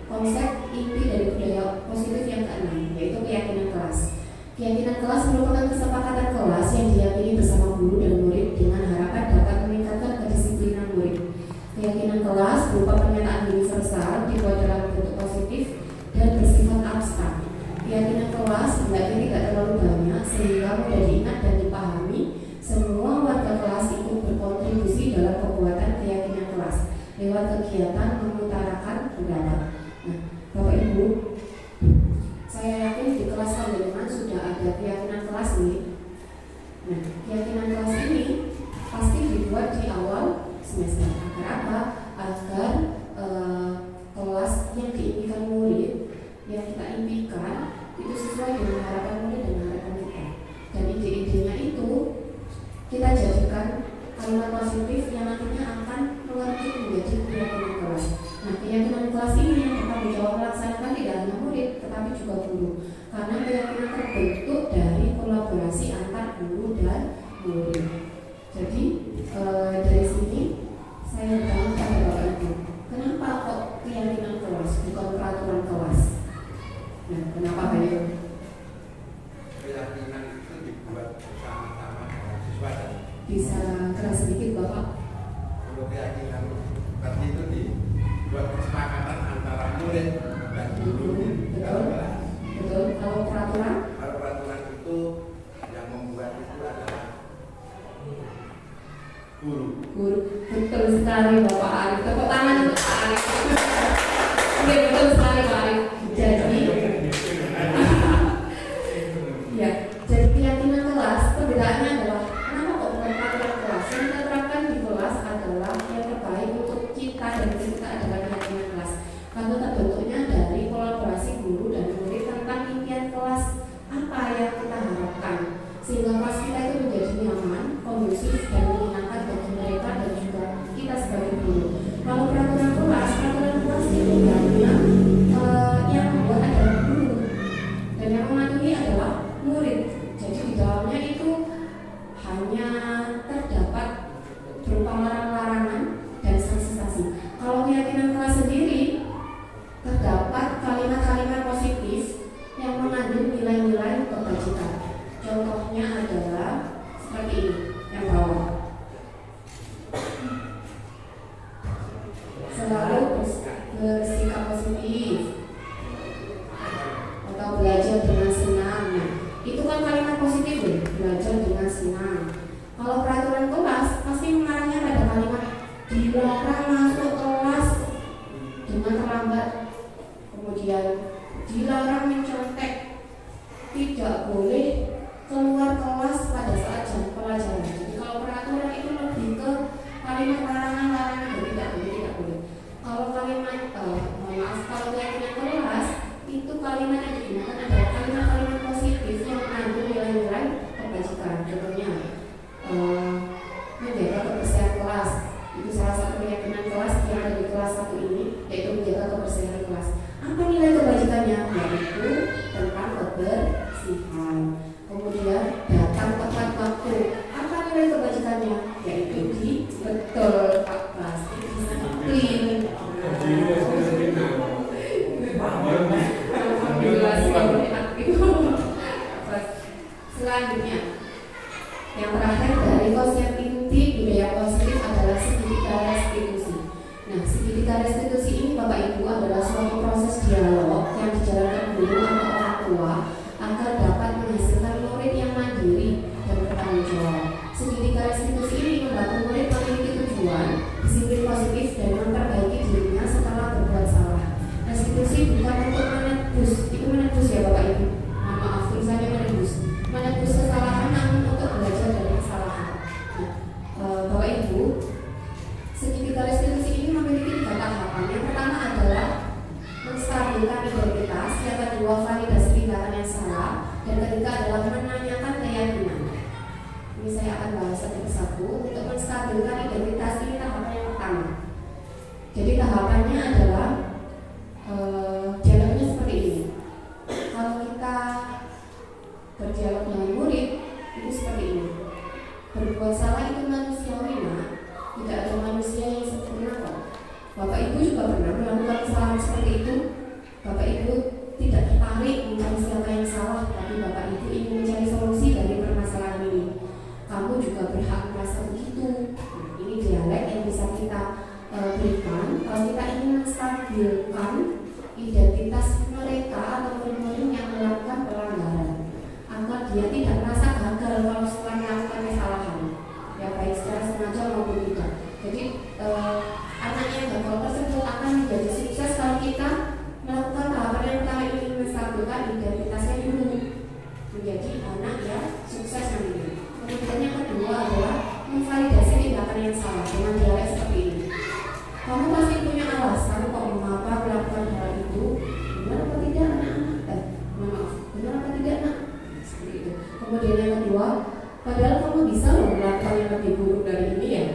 konsep inti dari budaya positif yang keenam, yaitu keyakinan kelas. Keyakinan kelas merupakan kesepakatan kelas yang diyakini bersama guru dan murid dengan harapan dapat meningkatkan kedisiplinan murid. Keyakinan kelas berupa pernyataan universal dibuat dalam bentuk positif dan bersifat abstrak. Keyakinan kelas hendaknya tidak terlalu banyak sehingga mudah diingat dan dipahami. Semua warga kelas ikut berkontribusi dalam pembuatan keyakinan kelas lewat kegiatan mengutarakan pendapat. Nah, Bapak Ibu, saya yakin di kelas panjenengan sudah ada keyakinan kelas nih. Nah, keyakinan kelas ini pasti dibuat di awal semester. Agar apa? Agar kelas yang diimpikan murid, yang kita impikan itu sesuai dengan harapan murid dan harapan kita. Dan ide-idenya itu kita jadikan kalimat positif yang nantinya akan mengerti menjadi keyakinan kelas. Nah, keyakinan kelas ini yang bertanggung jawab melaksanakan tidak hanya murid, tetapi juga guru. Karena keyakinan terbentuk dari kolaborasi antar guru dan murid. Jadi dari sini saya bertanya kepada Bapak Ibu, kenapa kok keyakinan kelas bukan peraturan kelas? Nah, kenapa Pak Ibu? Keyakinan itu dibuat bersama-sama dengan siswa dan Bisa keras sedikit Bapak? untuk keyakinan tadi itu dibuat kesepakatan antara murid dan guru. Betul. Betul. Kalau peraturan? Kalau peraturan itu yang membuat itu adalah guru. Guru. Betul sekali Bapak Arif. Tepuk tangan untuk Pak Arif. Oke, betul sekali Pak Arif. Jadi ya, jadi keyakinan kelas perbedaannya adalah kenapa kok bukan peraturan kelas? Yang kita terapkan di kelas adalah yang terbaik untuk kita dan kita adalah keyakinan kelas. Karena terbentuknya dari kolaborasi guru dan murid tentang impian kelas keyakinan kelas yang ada di kelas 1 ini, yaitu menjaga kebersihan kelas. Apa nilai kebajikannya? Yaitu tentang kebersihan. Kemudian datang tepat waktu. Apa nilai kebajikannya? Yaitu di betul Pak Bas, disiplin. Alhamdulillah sekali aktif. Selanjutnya, yang terakhir dari konsep inti budaya positif adalah segitiga restitusi. Nah, segitiga restitusi ini Bapak Ibu adalah suatu proses dialog yang dijalankan guru atau orang tua agar dapat menghasilkan murid yang mandiri dan bertanggung jawab. Segitiga restitusi ini membantu murid memiliki tujuan, disiplin positif dan memperbaiki dirinya setelah berbuat salah. Restitusi bukan untuk menebus, itu menebus ya Bapak Ibu. Maaf, tulisannya menebus kesalahan, namun untuk belajar dari kesalahan. Bapak Ibu, segitiga restitusi ini memiliki 3 tahapan. Yang pertama adalah menstabilkan identitas, yang kedua validasi tindakan yang salah, dan ketiga adalah menanyakan keyakinan. Ini saya akan bahas satu persatu. Untuk menstabilkan identitas ini tahapan yang pertama. Jadi tahapannya adalah dialognya seperti ini. Kalau kita berdialog dengan murid itu seperti ini. Berbuat salah itu manusiawi, nah. Tidak ada manusia yang sempurna kok. Bapak Ibu juga pernah melakukan kesalahan seperti itu. Bapak Ibu tidak tertarik mencari siapa yang salah, tapi Bapak Ibu ingin mencari solusi dari permasalahan ini. Kamu juga berhak merasa begitu. Nah, ini dialek yang bisa kita berikan kalau kita ingin menstabilkan identitas mereka atau murid-murid yang melakukan pelanggaran, agar dia tidak merasa gagal kalau setelah melakukan kesalahan, ya baik secara sengaja maupun tidak. Jadi anak yang gagal tersebut akan menjadi sukses kalau kita melakukan tahapan yang pertama ini, menstabilkan identitasnya dulu menjadi anak yang sukses nantinya. Kemudian yang kedua adalah memvalidasi tindakan yang salah dengan dialek seperti ini. Kamu pasti punya alasan kok mengapa melakukan hal itu. Benar apa tidak anak-anak? Maaf, benar apa tidak nak? Seperti itu. Kemudian yang kedua, padahal kamu bisa loh melakukan yang lebih buruk dari ini ya.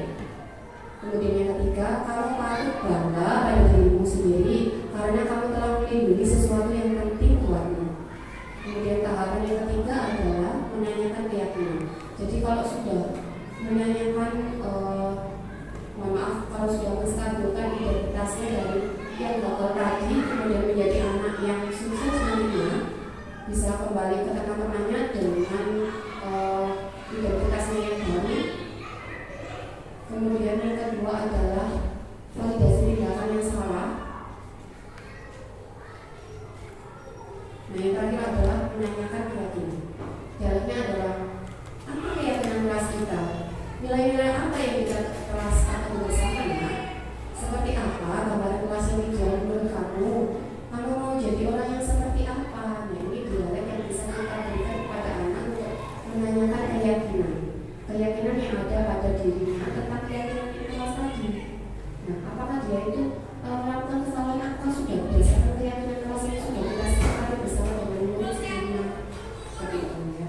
Kemudian yang ketiga, kamu patut bangga pada dirimu sendiri karena kamu telah melindungi sesuatu yang penting buatmu. Kemudian tahapan yang ketiga adalah menanyakan keyakinan. Jadi kalau sudah menanyakan kalau sudah menstabilkan identitasnya dari yang gagal tadi, kemudian menjadi anak yang sukses nantinya, bisa kembali ke tengah-tengahnya dengan identitasnya yang baru. Kemudian yang kedua adalah validasi tindakan yang salah. Nah, yang terakhir adalah menanyakan keyakinan. Dialognya adalah apa keyakinan kelas kita? Nilai-nilai apa yang kita kelas atau bersama ya? Seperti apa gambaran kelas yang dijual menurut kamu? Kamu mau jadi orang yang seperti apa? Nah, ini dialog yang bisa kita berikan kepada anak untuk menanyakan keyakinan. Keyakinan yang ada pada dirinya tentang keyakinan di kelas tadi. Nah, apakah dia itu melakukan kesalahan atau sudah berdasarkan keyakinan kelas yang sudah kita sepakati bersama dengan murid sebelumnya? Seperti itu ya.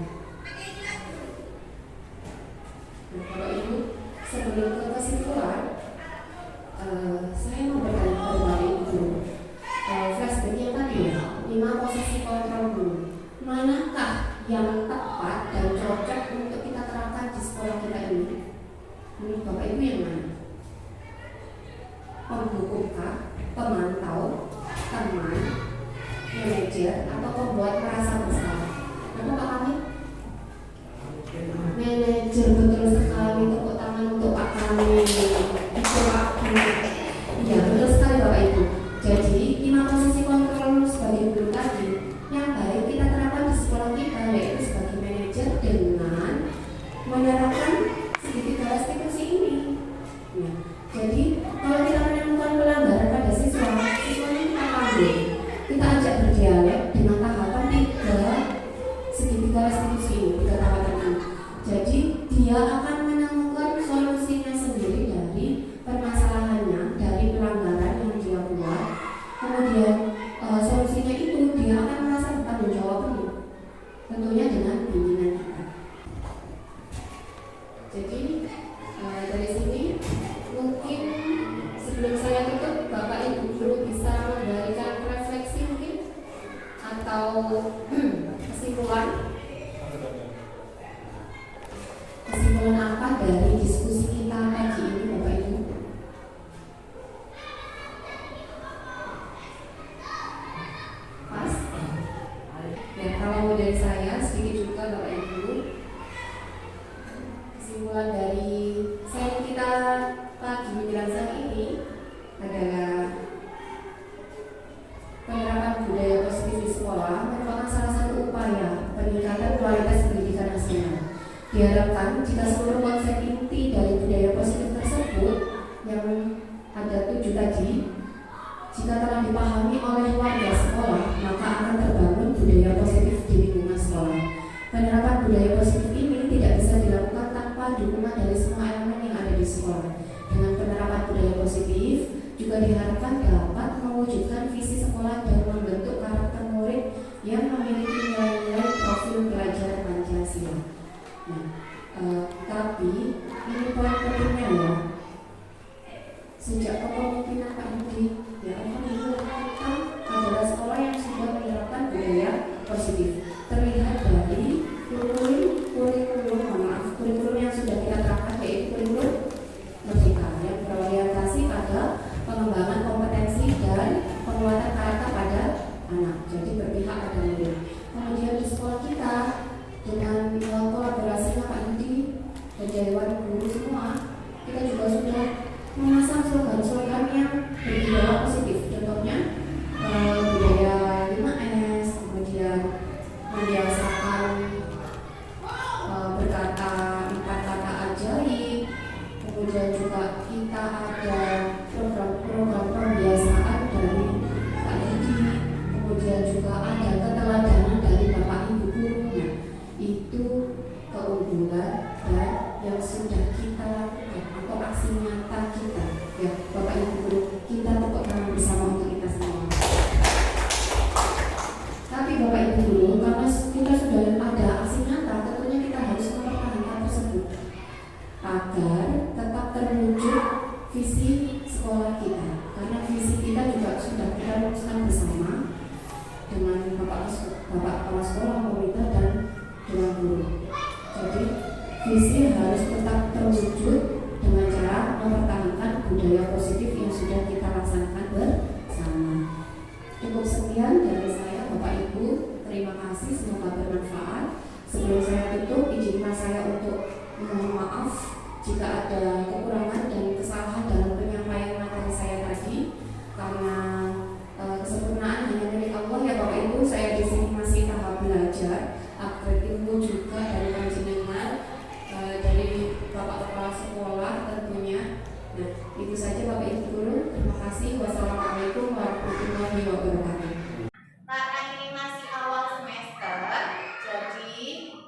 Nah, kalau Ibu sebelum ke kesimpulan, saya mau bertanya kepada Bapak Ibu, flashback yang tadi ya, 5 posisi kontrol dulu. Manakah yang tepat dan cocok untuk kita terapkan di sekolah kita ini? Menurut Bapak Ibu yang mana? Pembukunkah, pemantau, teman, manajer, atau pembuat merasa bersalah? Apa Pak Kamil? Manajer, betul sekali. Tepuk tangan untuk Pak Kamil. Itu Pak Kamil. Iya, betul sekali Bapak Ibu. Jadi 5 posisi kontrol sebagai guru tadi yang baik kita terapkan di sekolah kita, yaitu sebagai manajer dengan menerapkan segitiga restitusi ini. Ya. Jadi kalau kita menemukan pelanggaran pada siswanya kita panggil, kita ajak berdialog dengan tahapan 3 segitiga restitusi kesimpulan apa dari diskusi kita pagi ini, Bapak Ibu? Pas? Ya, kalau dari saya sedikit juga, Bapak Ibu. Kesimpulan dari sesi kita pagi menjelang siang ini adalah penerapan budaya positif di sekolah merupakan salah satu upaya peningkatan kualitas pendidikan nasional. Diharapkan jika seluruh konsep inti dari budaya positif tersebut yang ada 7 tadi, jika telah dipahami oleh warga sekolah, maka akan terbangun budaya positif di lingkungan sekolah. Penerapan budaya positif ini tidak bisa dilakukan tanpa dukungan dari semua elemen yang ada di sekolah. Dengan penerapan budaya positif juga diharapkan dapat mewujudkan visi sekolah dan membentuk karakter murid yang memiliki nilai-nilai profil pelajar Pancasila. Nah, tapi ini poin pentingnya ya. Sejak kepemimpinan Pak Yudi, ya Alhamdulillah kita adalah sekolah yang sudah menerapkan budaya positif. Terlihat dari kurikulum yang sudah kita terapkan, yaitu kurikulum Merdeka yang berorientasi pada pengembangan kompetensi dan penguatan karakter pada anak. Jadi berpihak pada murid. Kemudian di sekolah kita dengan kolaborasinya Pak Yudi dan Dewan Guru semua, kita juga sudah memasang slogan-slogan yang berbicara positif. Contohnya budaya 5S, kemudian membiasakan berkata 4 kata ajaib, kemudian juga kita ada program-program pembiasaan dari Pak Yudi, kemudian juga ada keteladanan dari Bapak Ibu gurunya. Itu keunggulan dan yang sudah kita lakukan atau aksi nyata kita, ya Bapak Ibu guru, kita tepuk tangan bersama untuk kita semua. Tapi Bapak Ibu guru, karena kita sudah ada aksi nyata, tentunya kita harus mempertahankan tersebut agar tetap terwujud visi sekolah kita. Karena visi kita juga sudah kita rumuskan bersama dengan Bapak Kepala Sekolah, pemerintah dan Dewan Guru. Jadi visi harus tetap terwujud dengan cara mempertahankan budaya positif yang sudah kita laksanakan bersama. Cukup sekian dari saya, Bapak Ibu. Terima kasih, semoga bermanfaat. Sebelum saya tutup, izinkan saya untuk mohon maaf jika ada kekurangan dan kesalahan dalam penyampaian materi saya tadi, karena kesempurnaan hanya milik Allah ya Bapak Ibu. Saya di sini masih tahap belajar, upgrade ilmu juga dari panjenengan, dari Bapak Kepala Sekolah tentunya. Nah, itu saja Bapak Ibu guru. Terima kasih. Wassalamualaikum warahmatullahi wabarakatuh. Karena ini masih awal semester, jadi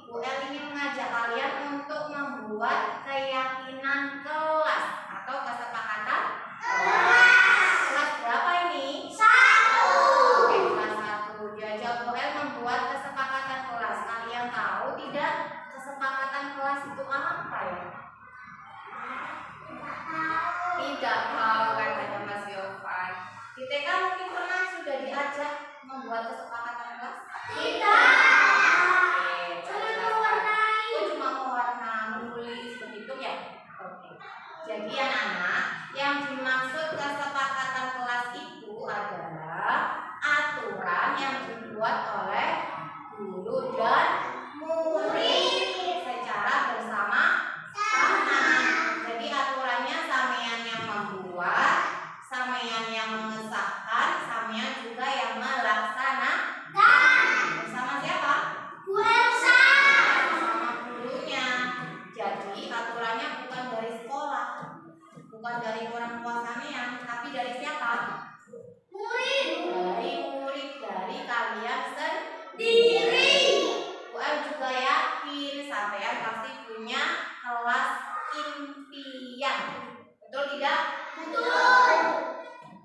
UL ingin mengajak kalian untuk membuat keyakinan kelas atau kesepakatan kelas. Kelas berapa ini? 1. Oke, kelas 1. Diajak UL membuat kesepakatan kelas. Kalian tahu tidak kesepakatan kelas itu apa ya? Tidak tahu katanya Mas Yovan. Di TK mungkin pernah sudah diajak membuat kesepakatan kelas? Tidak. Cuma mewarna, menulis begitu ya. Oke. Jadi anak-anak, yang dimaksud kesepakatan kelas itu adalah aturan yang dibuat oleh guru dan murid secara bersama-sama. Jadi aturannya sampean yang membuat, sampean yang mengesahkan, sampean juga yang melaksanakan. Bersama siapa? Bu Elsa. Bersama gurunya. Jadi aturannya bukan dari sekolah, bukan dari orang tua sampean, tapi dari siapa? Murid. Dari murid, dari kalian sendiri. Bu El juga yakin sampean pasti punya kelas impian. Betul tidak? Betul.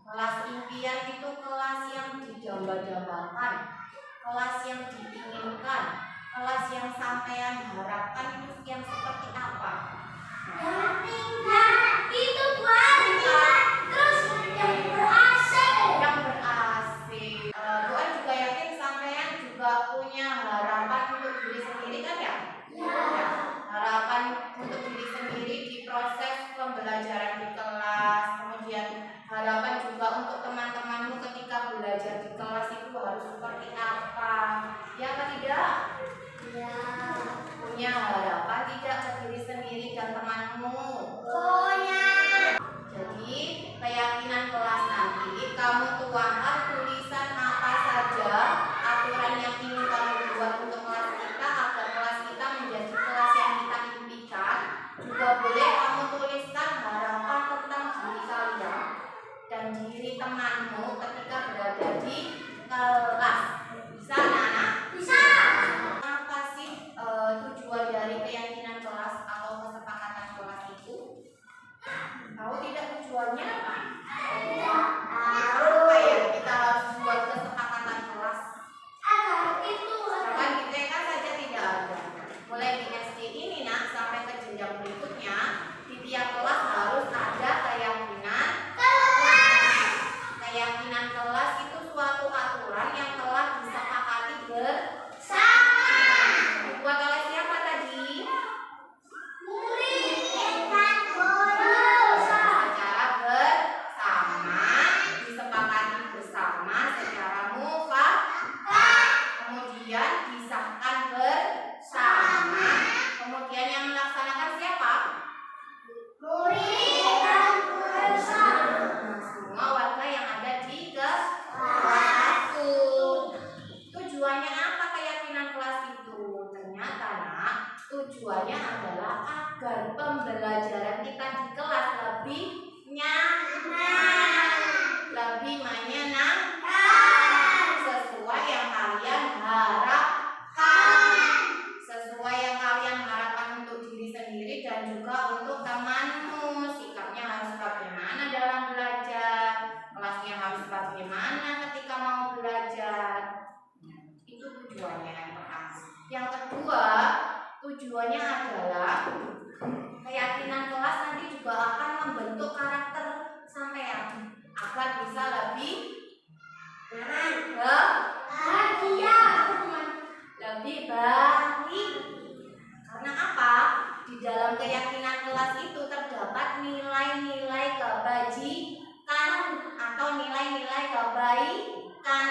Kelas impian itu kelas yang dijamba-jambakan, kelas yang diinginkan, kelas yang sampean harapkan itu yang seperti apa? Itu terus yang ber-AC. Yang ber-AC. Bu El juga yakin sampean juga kamu tuangkan tulisan apa saja aturan yang ingin kamu buat untuk kelas kita agar kelas kita menjadi kelas yang kita impikan. Juga boleh kamu tuliskan harapan tentang diri kalian dan diri temanmu ketika berada di kelas. Bisa anak-anak? Bisa. Apa sih tujuan dari keyakinan kelas atau kesepakatan kelas itu? Tahu tidak tujuannya apa? Apa ya kita harus buat kesepakatan kelas? Bahkan di TK saja tidak ada. Mulai di SD ini nak sampai ke jenjang berikutnya, di tiap kelas harus ada keyakinan. Keyakinan kelas itu suatu aturan yang telah disepakati bersama. Dibuat oleh siapa tadi? Secara bersama, disepakati bersama secara mufakat, kemudian disahkan bersama, kemudian yang melaksanakan siapa? Semua warga yang ada di kelas itu. Tujuannya apa keyakinan kelas itu? Ternyata nak, tujuannya adalah agar pembelajaran kita di kelas lebih nyaman, lebih menyenangkan, sesuai yang kalian harapkan, sesuai yang kalian harapkan untuk diri sendiri dan juga untuk temanmu. Sikapnya harus bagaimana dalam belajar, kelasnya harus bagaimana ketika mau belajar. Itu tujuannya yang pertama. Yang kedua, tujuannya adalah keyakinan kelas nanti juga akan membentuk karakter sampean agar bisa lebih bahagia, lebih baik. Karena apa? Di dalam keyakinan kelas itu terdapat nilai-nilai kebajikan atau nilai-nilai kebaikan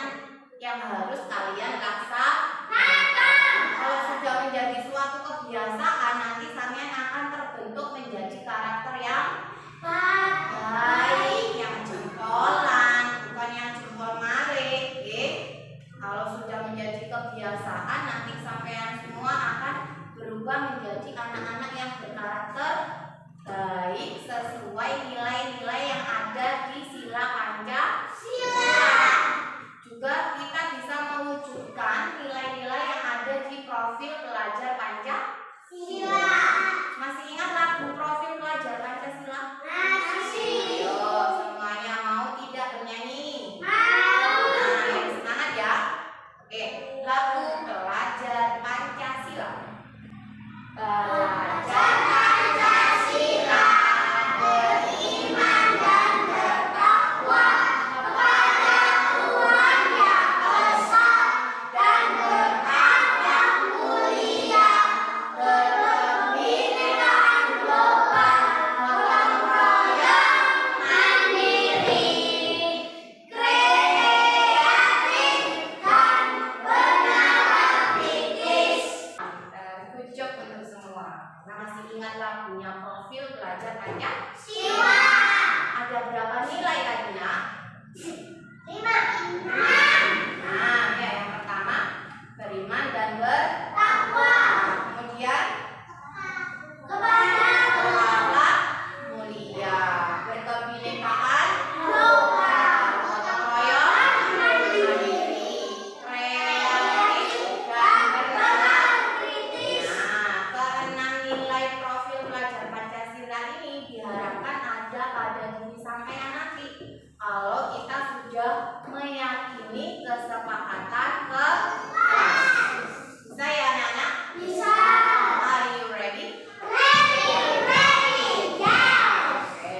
yang harus kalian laksanakan. Kalau sudah menjadi suatu kebiasaan, nanti kalian akan terbentuk menjadi karakter yang baik, yang jempolan, bukan yang jempol malik. Kalau sudah menjadi kebiasaan, nanti sampean semua akan berubah menjadi anak-anak yang berkarakter baik sesuai nilai-nilai yang ada di sila Pancasila. Juga kita bisa mewujudkan nilai-nilai yang ada di profil pelajar Pancasila. Masih ingat lagu profil pelajar Pancasila? Masih. Ayo, semuanya mau tidak bernyanyi? Mau. Nah, yang semangat ya. Oke, lagu pelajar Pancasila. Belajar Pancasila, beriman dan bertakwa kepada Tuhan Yang Esa dan berhak yang mulia, berkebinekaan global, gotong royong, mandiri, kreatif dan beranalitis. Good job untuk semua. Nah, masih ingat lagunya profil pelajar Pancasila? Ada berapa nilai tadi nak? 5. Nah, ya, yang pertama beriman dan bertakwa. Kemudian kepada mulia, berkebinekaan global, gotong royong, mandiri, kreatif dan beranalitis. Nah, keenam nilai profil pelajar Pancasila ini diharapkan ada pada diri sampean nanti kalau kita sudah meyakini kesepakatan kelas. Bisa ya anak-anak? Bisa. Are you ready? Ready. Yes. Oke.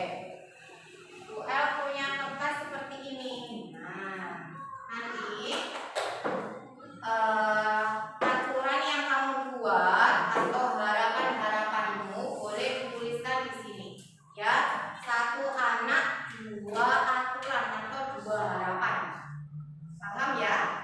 UL punya kertas seperti ini. Nah, nanti aturan yang kamu buat atau harapan-harapanmu boleh dituliskan di sini. Ya, 1 anak 2 aturan atau 2 harapan. Paham ya?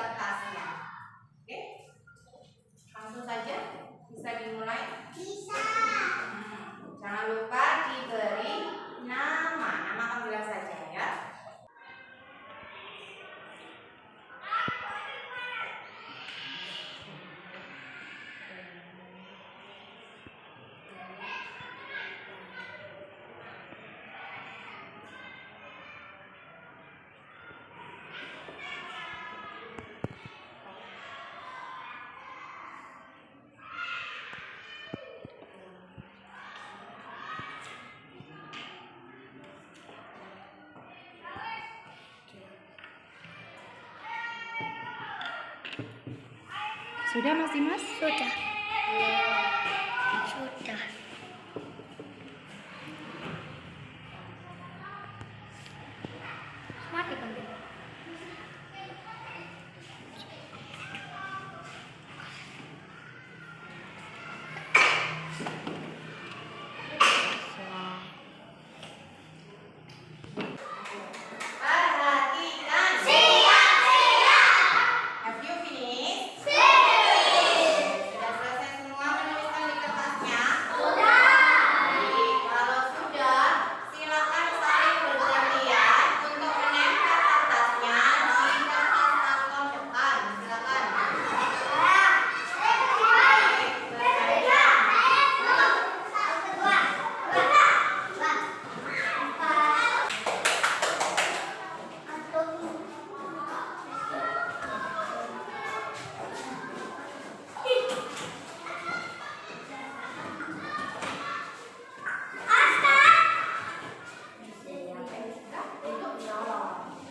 kertasnya. Oke? Langsung saja bisa dimulai. Jangan lupa diberi nama. Nama panggilan saja ya. Sudah Mas Dimas? Sudah. Sudah. Mati kan? Perhatikan. Have you finished? Sudah selesai semua menuliskan di kertasnya? Baik, kalau sudah, silakan saling bergantian untuk menempel kertasnya di kertas karton depan. Silakan. Baik, bergantian.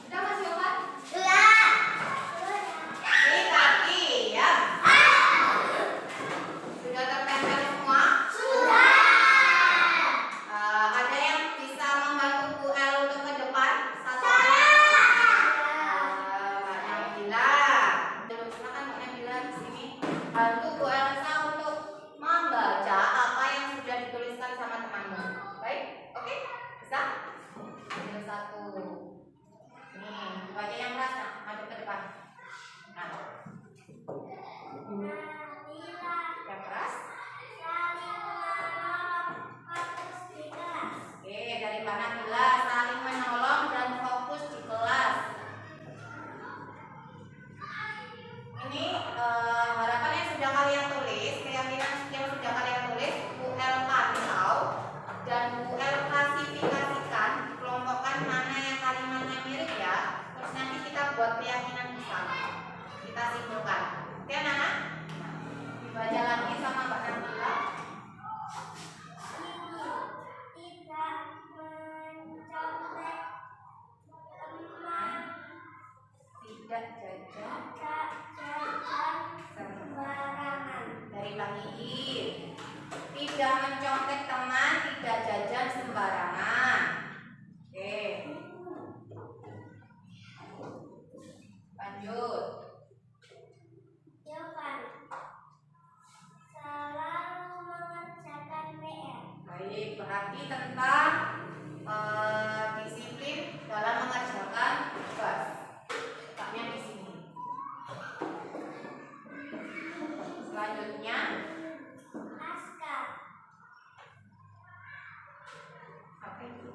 Sudah Mas Yohan? Di kaki ya. Sudah tertempel semua? Ada yang bisa membantu Bu El untuk ke depan? Satu Mbak Nabila. Dulu silakan Mbak Nabila di sini. Bantu Bu Elsa untuk membaca apa yang sudah dituliskan sama temanmu. Baik, oke? Bisa? Ambil satu. Nih, baca yang keras, nah, maju ke depan. Nah, yang keras. Oke, dari Mbak Nabila, saling menolong dan fokus di kelas. Ini harapan yang sudah kalian tulis, keyakinan yang sudah kalian tulis, Bu El pantau dan Bu El klasifikasikan, kelompokkan mana yang kalimatnya mirip ya. Terus nanti kita buat keyakinan bersama. Kita simpulkan. Oke, Nana? Dibaca lagi sama Mbak Nabila. Tidak jajan dari Bang Iin. Tidak mencontek teman, tidak jajan sembarangan. Oke. Lanjut. Baik, berarti tentang disiplin dalam mengerjakan tugas. Letaknya di sini. Selanjutnya, apa itu?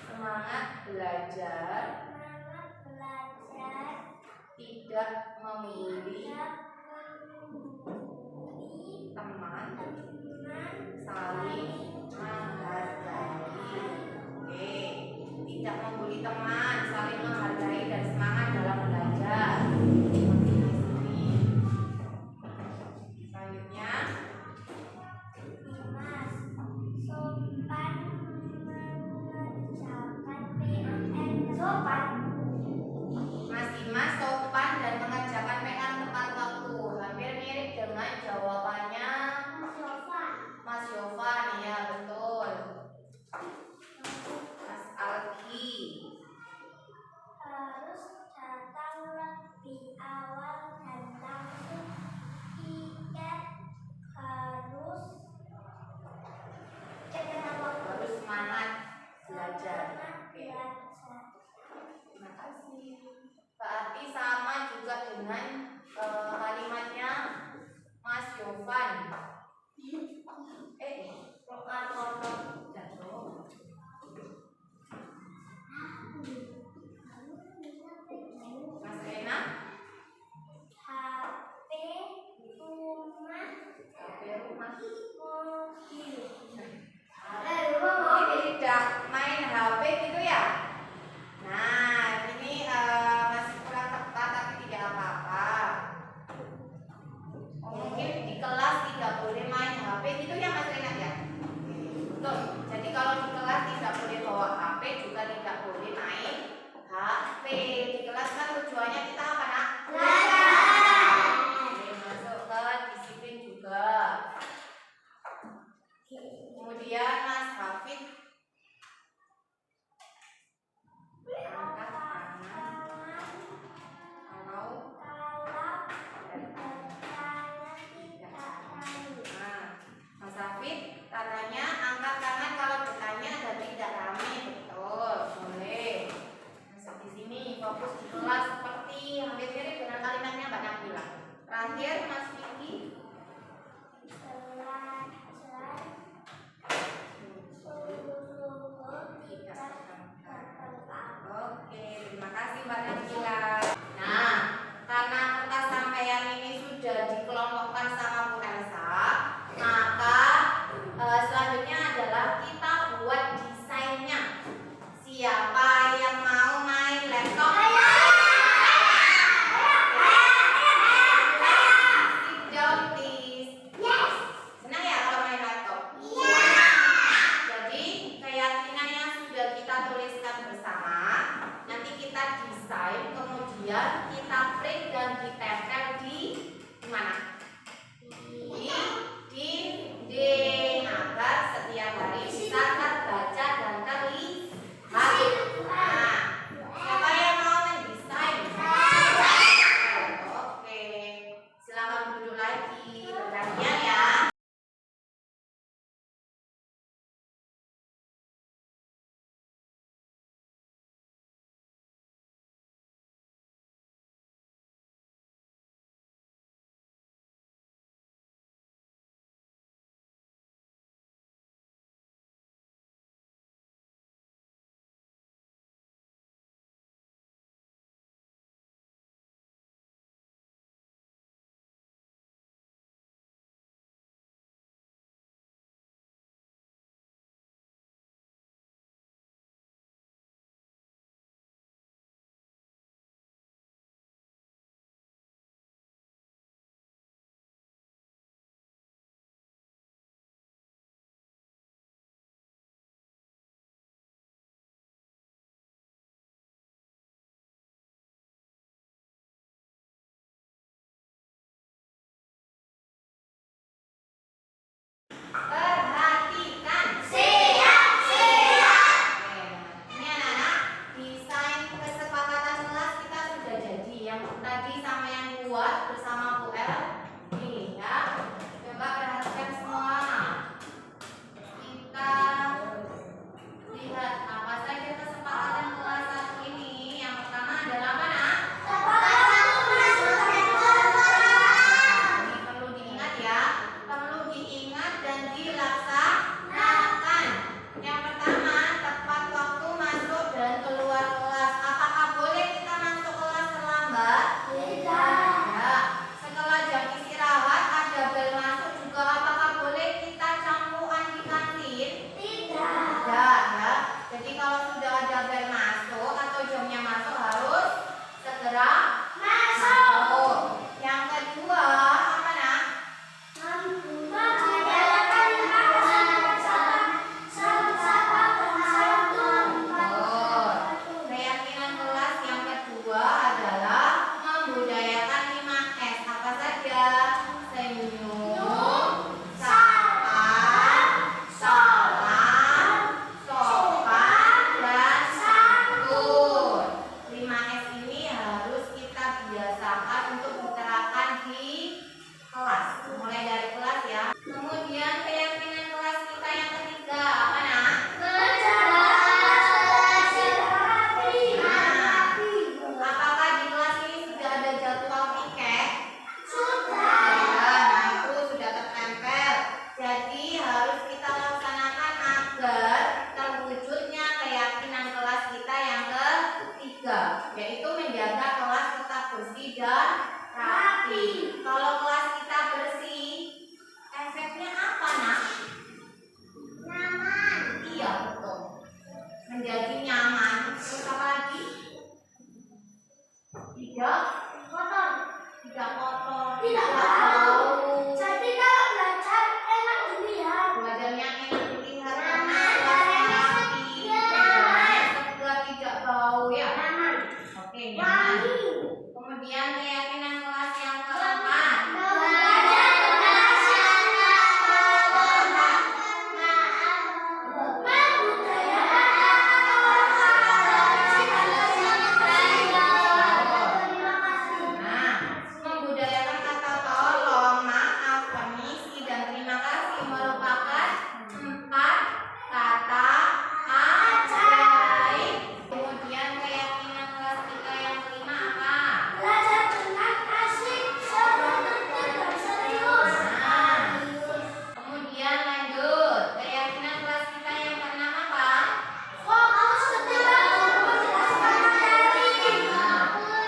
Semangat belajar, tidak membuli teman, saling menghargai. Oke, tidak membuli teman, saling menghargai dan semangat dalam belajar. Selanjutnya, Mas Dimas sopan dan mengerjakan PR dengan kalimatnya Mas Yovan. Mas Rena? HP rumah. Oh, tidak main HP gitu ya? Nah, ini masih kurang tepat tapi tidak apa-apa. Oh, mungkin di kelas tidak boleh main HP gitu ya Mas Renat ya? Betul. Jadi kalau di kelas tidak boleh bawa HP, juga tidak boleh main HP. Di kelas kan tujuannya kita apa nak? Belajar. Masuk ke disiplin juga. Kemudian Mas Hafid angkat tangan kalau Mas Hafid katanya angkat tangan kalau bertanya dan tidak rame. Betul, boleh. Masuk di sini, fokus di kelas seperti hampir mirip dengan kalimatnya Mbak Nabila. Terakhir Mas Vicky. Oke, terima kasih Mbak Nabila. Nah, karena kertas sampean ini sudah dikelompokkan sama Bu Elsa, maka selanjutnya adalah kita buat desainnya. Siapa yang mau main laptop? Sit down please. Yes. Senang ya kalau main laptop? Iya. Jadi keyakinannya sudah kita tuliskan bersama. Nanti kita desain, kemudian kita print dan ditempel di mana? Di dinding agar setiap hari bisa terbaca dan terlihat. Nah, siapa yang mau mendesain? Oke, silakan duduk lagi, bergantian ya. Perhatikan. Siap. Ini anak-anak, desain kesepakatan kelas kita sudah jadi. Yang tadi sama yang buat bersama Bu El. Nih ya. Coba perhatikan semua. Kita lihat apa saja kesepakatan kelas saat ini. Yang pertama adalah apa nak? Ini perlu diingat ya. Perlu diingat dan dilaksanakan. Yang pertama, tepat waktu masuk dan keluar kelas. Apakah boleh kita masuk kelas terlambat? Tidak. Ya. Setelah jam istirahat ada bel masuk juga. Apakah boleh kita campuran di kantin? Tidak. Tidak ya. Jadi kalau sudah ada bel masuk atau jamnya masuk harus segera masuk. Yang kedua apa nak? Keyakinan kelas yang kedua adalah membudayakan Tapi kalau kelas kita bersih, efeknya apa, Nak? Nyaman. Iya, betul. Menjadi nyaman. Terus apa lagi? Tidak kotor. Tidak kotor. Tidak bau. Jadi kalau belajar enak dilihat. Belajarnya enak dilihat karena Nyaman, kelasnya nyaman. rapi. Nyaman. Segar, tidak bau ya. Nyaman. Oke, nyaman. Wangi. Kemudian keyakinan kelas yang keempat. Belajar kelas yang keempat. Nah, membudayakan kata tolong, maaf, permisi, dan terima kasih merupakan 4 kata ajaib. Kemudian keyakinan kelas kita yang kelima apa? Belajar dengan asik, seru-seru dan serius. Nah, kemudian lanjut, keyakinan kelas kita yang keenam apa? Fokus ketika guru menjelaskan materi. Nah,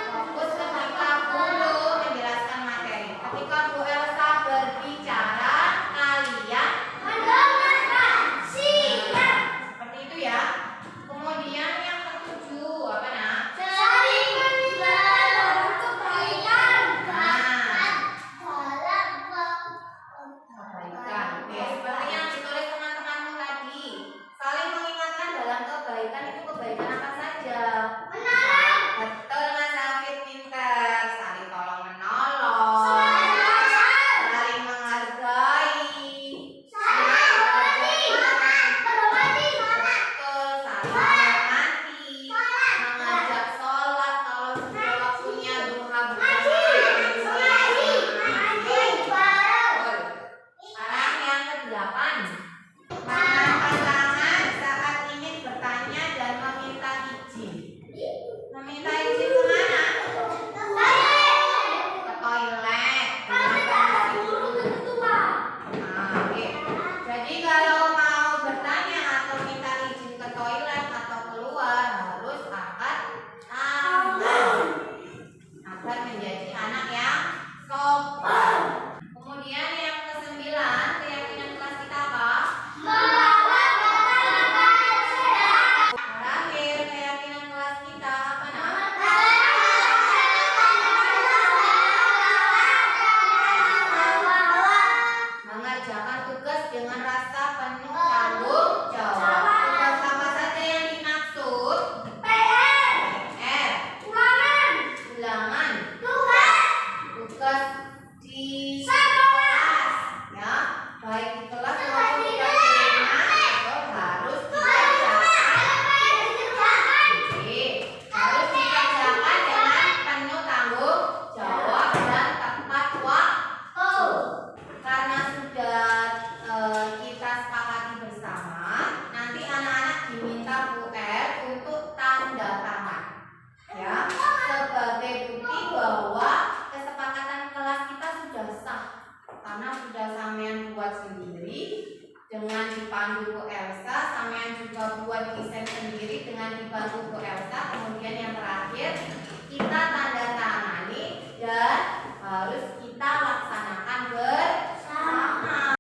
fokus ketika guru menjelaskan materi. Ketika Bu Elsa berbicara, kalian Mendengarkan. Siap. seperti itu ya. Kemudian yang ketujuh apa, Nak? Saling mengingatkan dalam kebaikan. Kebaikan. Oke, seperti yang ditulis teman-temanmu tadi. Saling mengingatkan dalam kebaikan itu kebaikan apa saja? Menolong. Betul, Mas Hafid, pinter. Saling tolong menolong. Saling belajar. Saling menghargai. Saling menghormati. Menghormati. Betul, saling menghormati. Mengajak sholat kalau sudah waktunya duha Betul. Sekarang yang ke-8. Mengangkat tangan saat ingin bertanya dan meminta izin. Meminta izin kemana? Ke toilet. Nah, oke. Jadi kalau mau bertanya atau minta izin ke toilet atau keluar harus angkat tangan agar menjadi anak yang sopan. Kemudian yang ke-9, keyakinan kelas kita apa? Terakhir, keyakinan kelas kita apa, Nak? Mengerjakan tugas dengan rasa penuh tanggung jawab. Tugas apa saja yang dimaksud? PR, ulangan, tugas di kelas, ya, baik di kelas maupun di rumah itu harus dikerjakan. Oke, harus dikerjakan dengan penuh tanggung jawab dan tepat waktu. Karena sudah kita sepakati bersama, nanti anak-anak diminta Bu R untuk tanda tangan, ya, sebagai bukti bahwa kesepakatan kelas kita sudah sah, karena sudah sampean buat sendiri dengan dipandu Bu Elsa, sampean juga buat desain sendiri dengan dibantu Bu Elsa. Kemudian yang terakhir kita tanda tangani dan harus kita laksanakan bersama.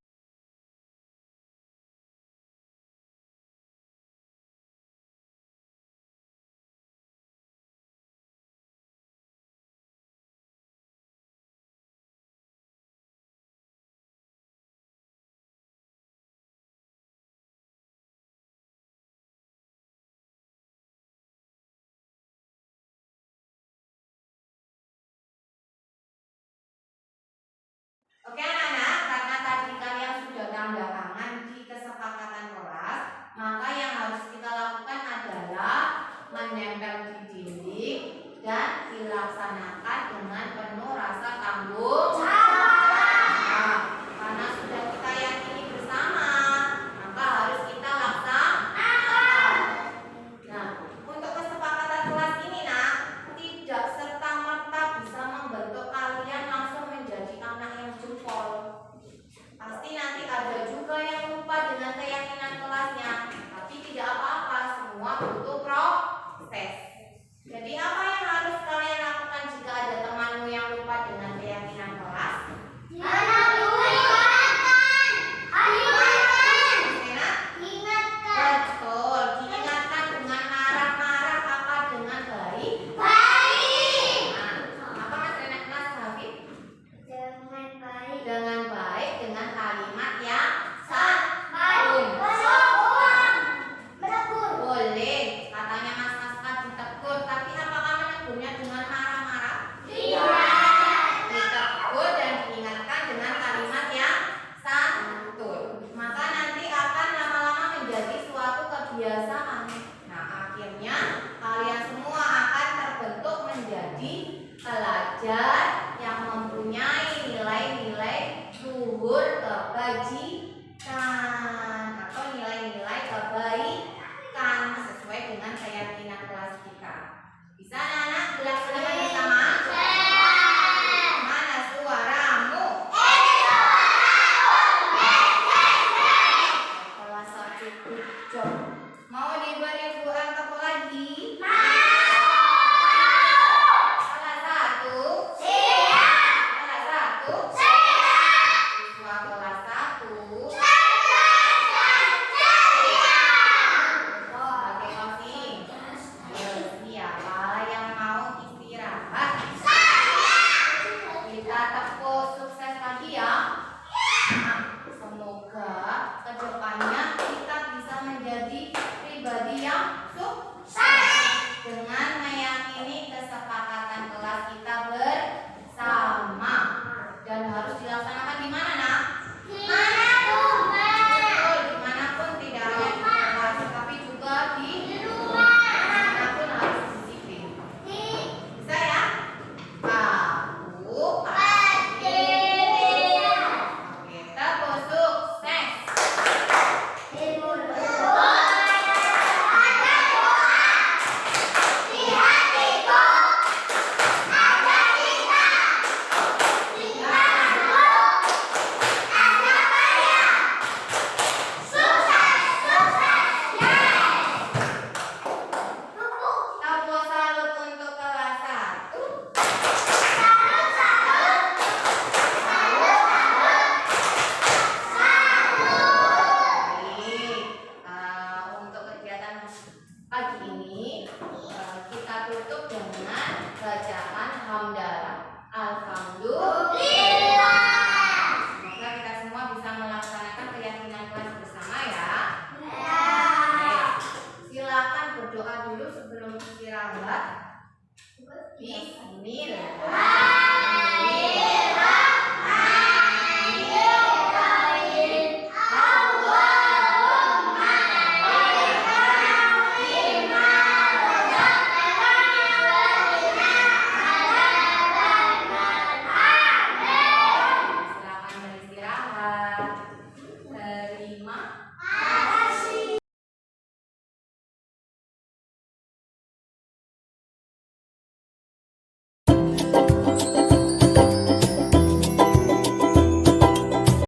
Oke anak-anak, karena tadi kalian sudah tanda tangan di kesepakatan kelas, maka yang harus kita lakukan adalah menempel di dinding dan dilaksanakan dengan penuh rasa tanggung jawab. Karena sudah kita yakini bersama, maka harus kita laksanakan. Nah, untuk kesepakatan kelas ini, Nak, tidak serta-merta bisa membentuk kalian langsung menjadi anak yang jempol. pelajar yang mempunyai nilai-nilai luhur kebajikan atau nilai-nilai kebaikan sesuai dengan keyakinan kelas kita. Bisa anak-anak dilaksanakan bersama? Mana suaramu? Kelas 1 good job. Mau diberi buah apa lagi? Kelas 1? Kelas 1? Siswa kelas 1 pakai closing. Siapa yang mau istirahat? Kita tepuk sukses lagi ya. Semoga kedepannya kita bisa menjadi pribadi yang sukses dengan meyakini kesepakatan kelas kita bersama dan harus dilaksanakan di mana, Nak? Betul, dimanapun, tidak hanya di kelas tapi juga di dimanapun harus disiplin. Bisa ya? Aku pasti. Oke, tepuk sukses. Tepuk salut untuk kelas 1. Untuk kegiatan pagi ini kita tutup dengan bacaan hamdalah. Alhamdulillah. Semoga kita semua bisa melaksanakan keyakinan kelas bersama ya. Silakan berdoa dulu sebelum istirahat. Bismillah.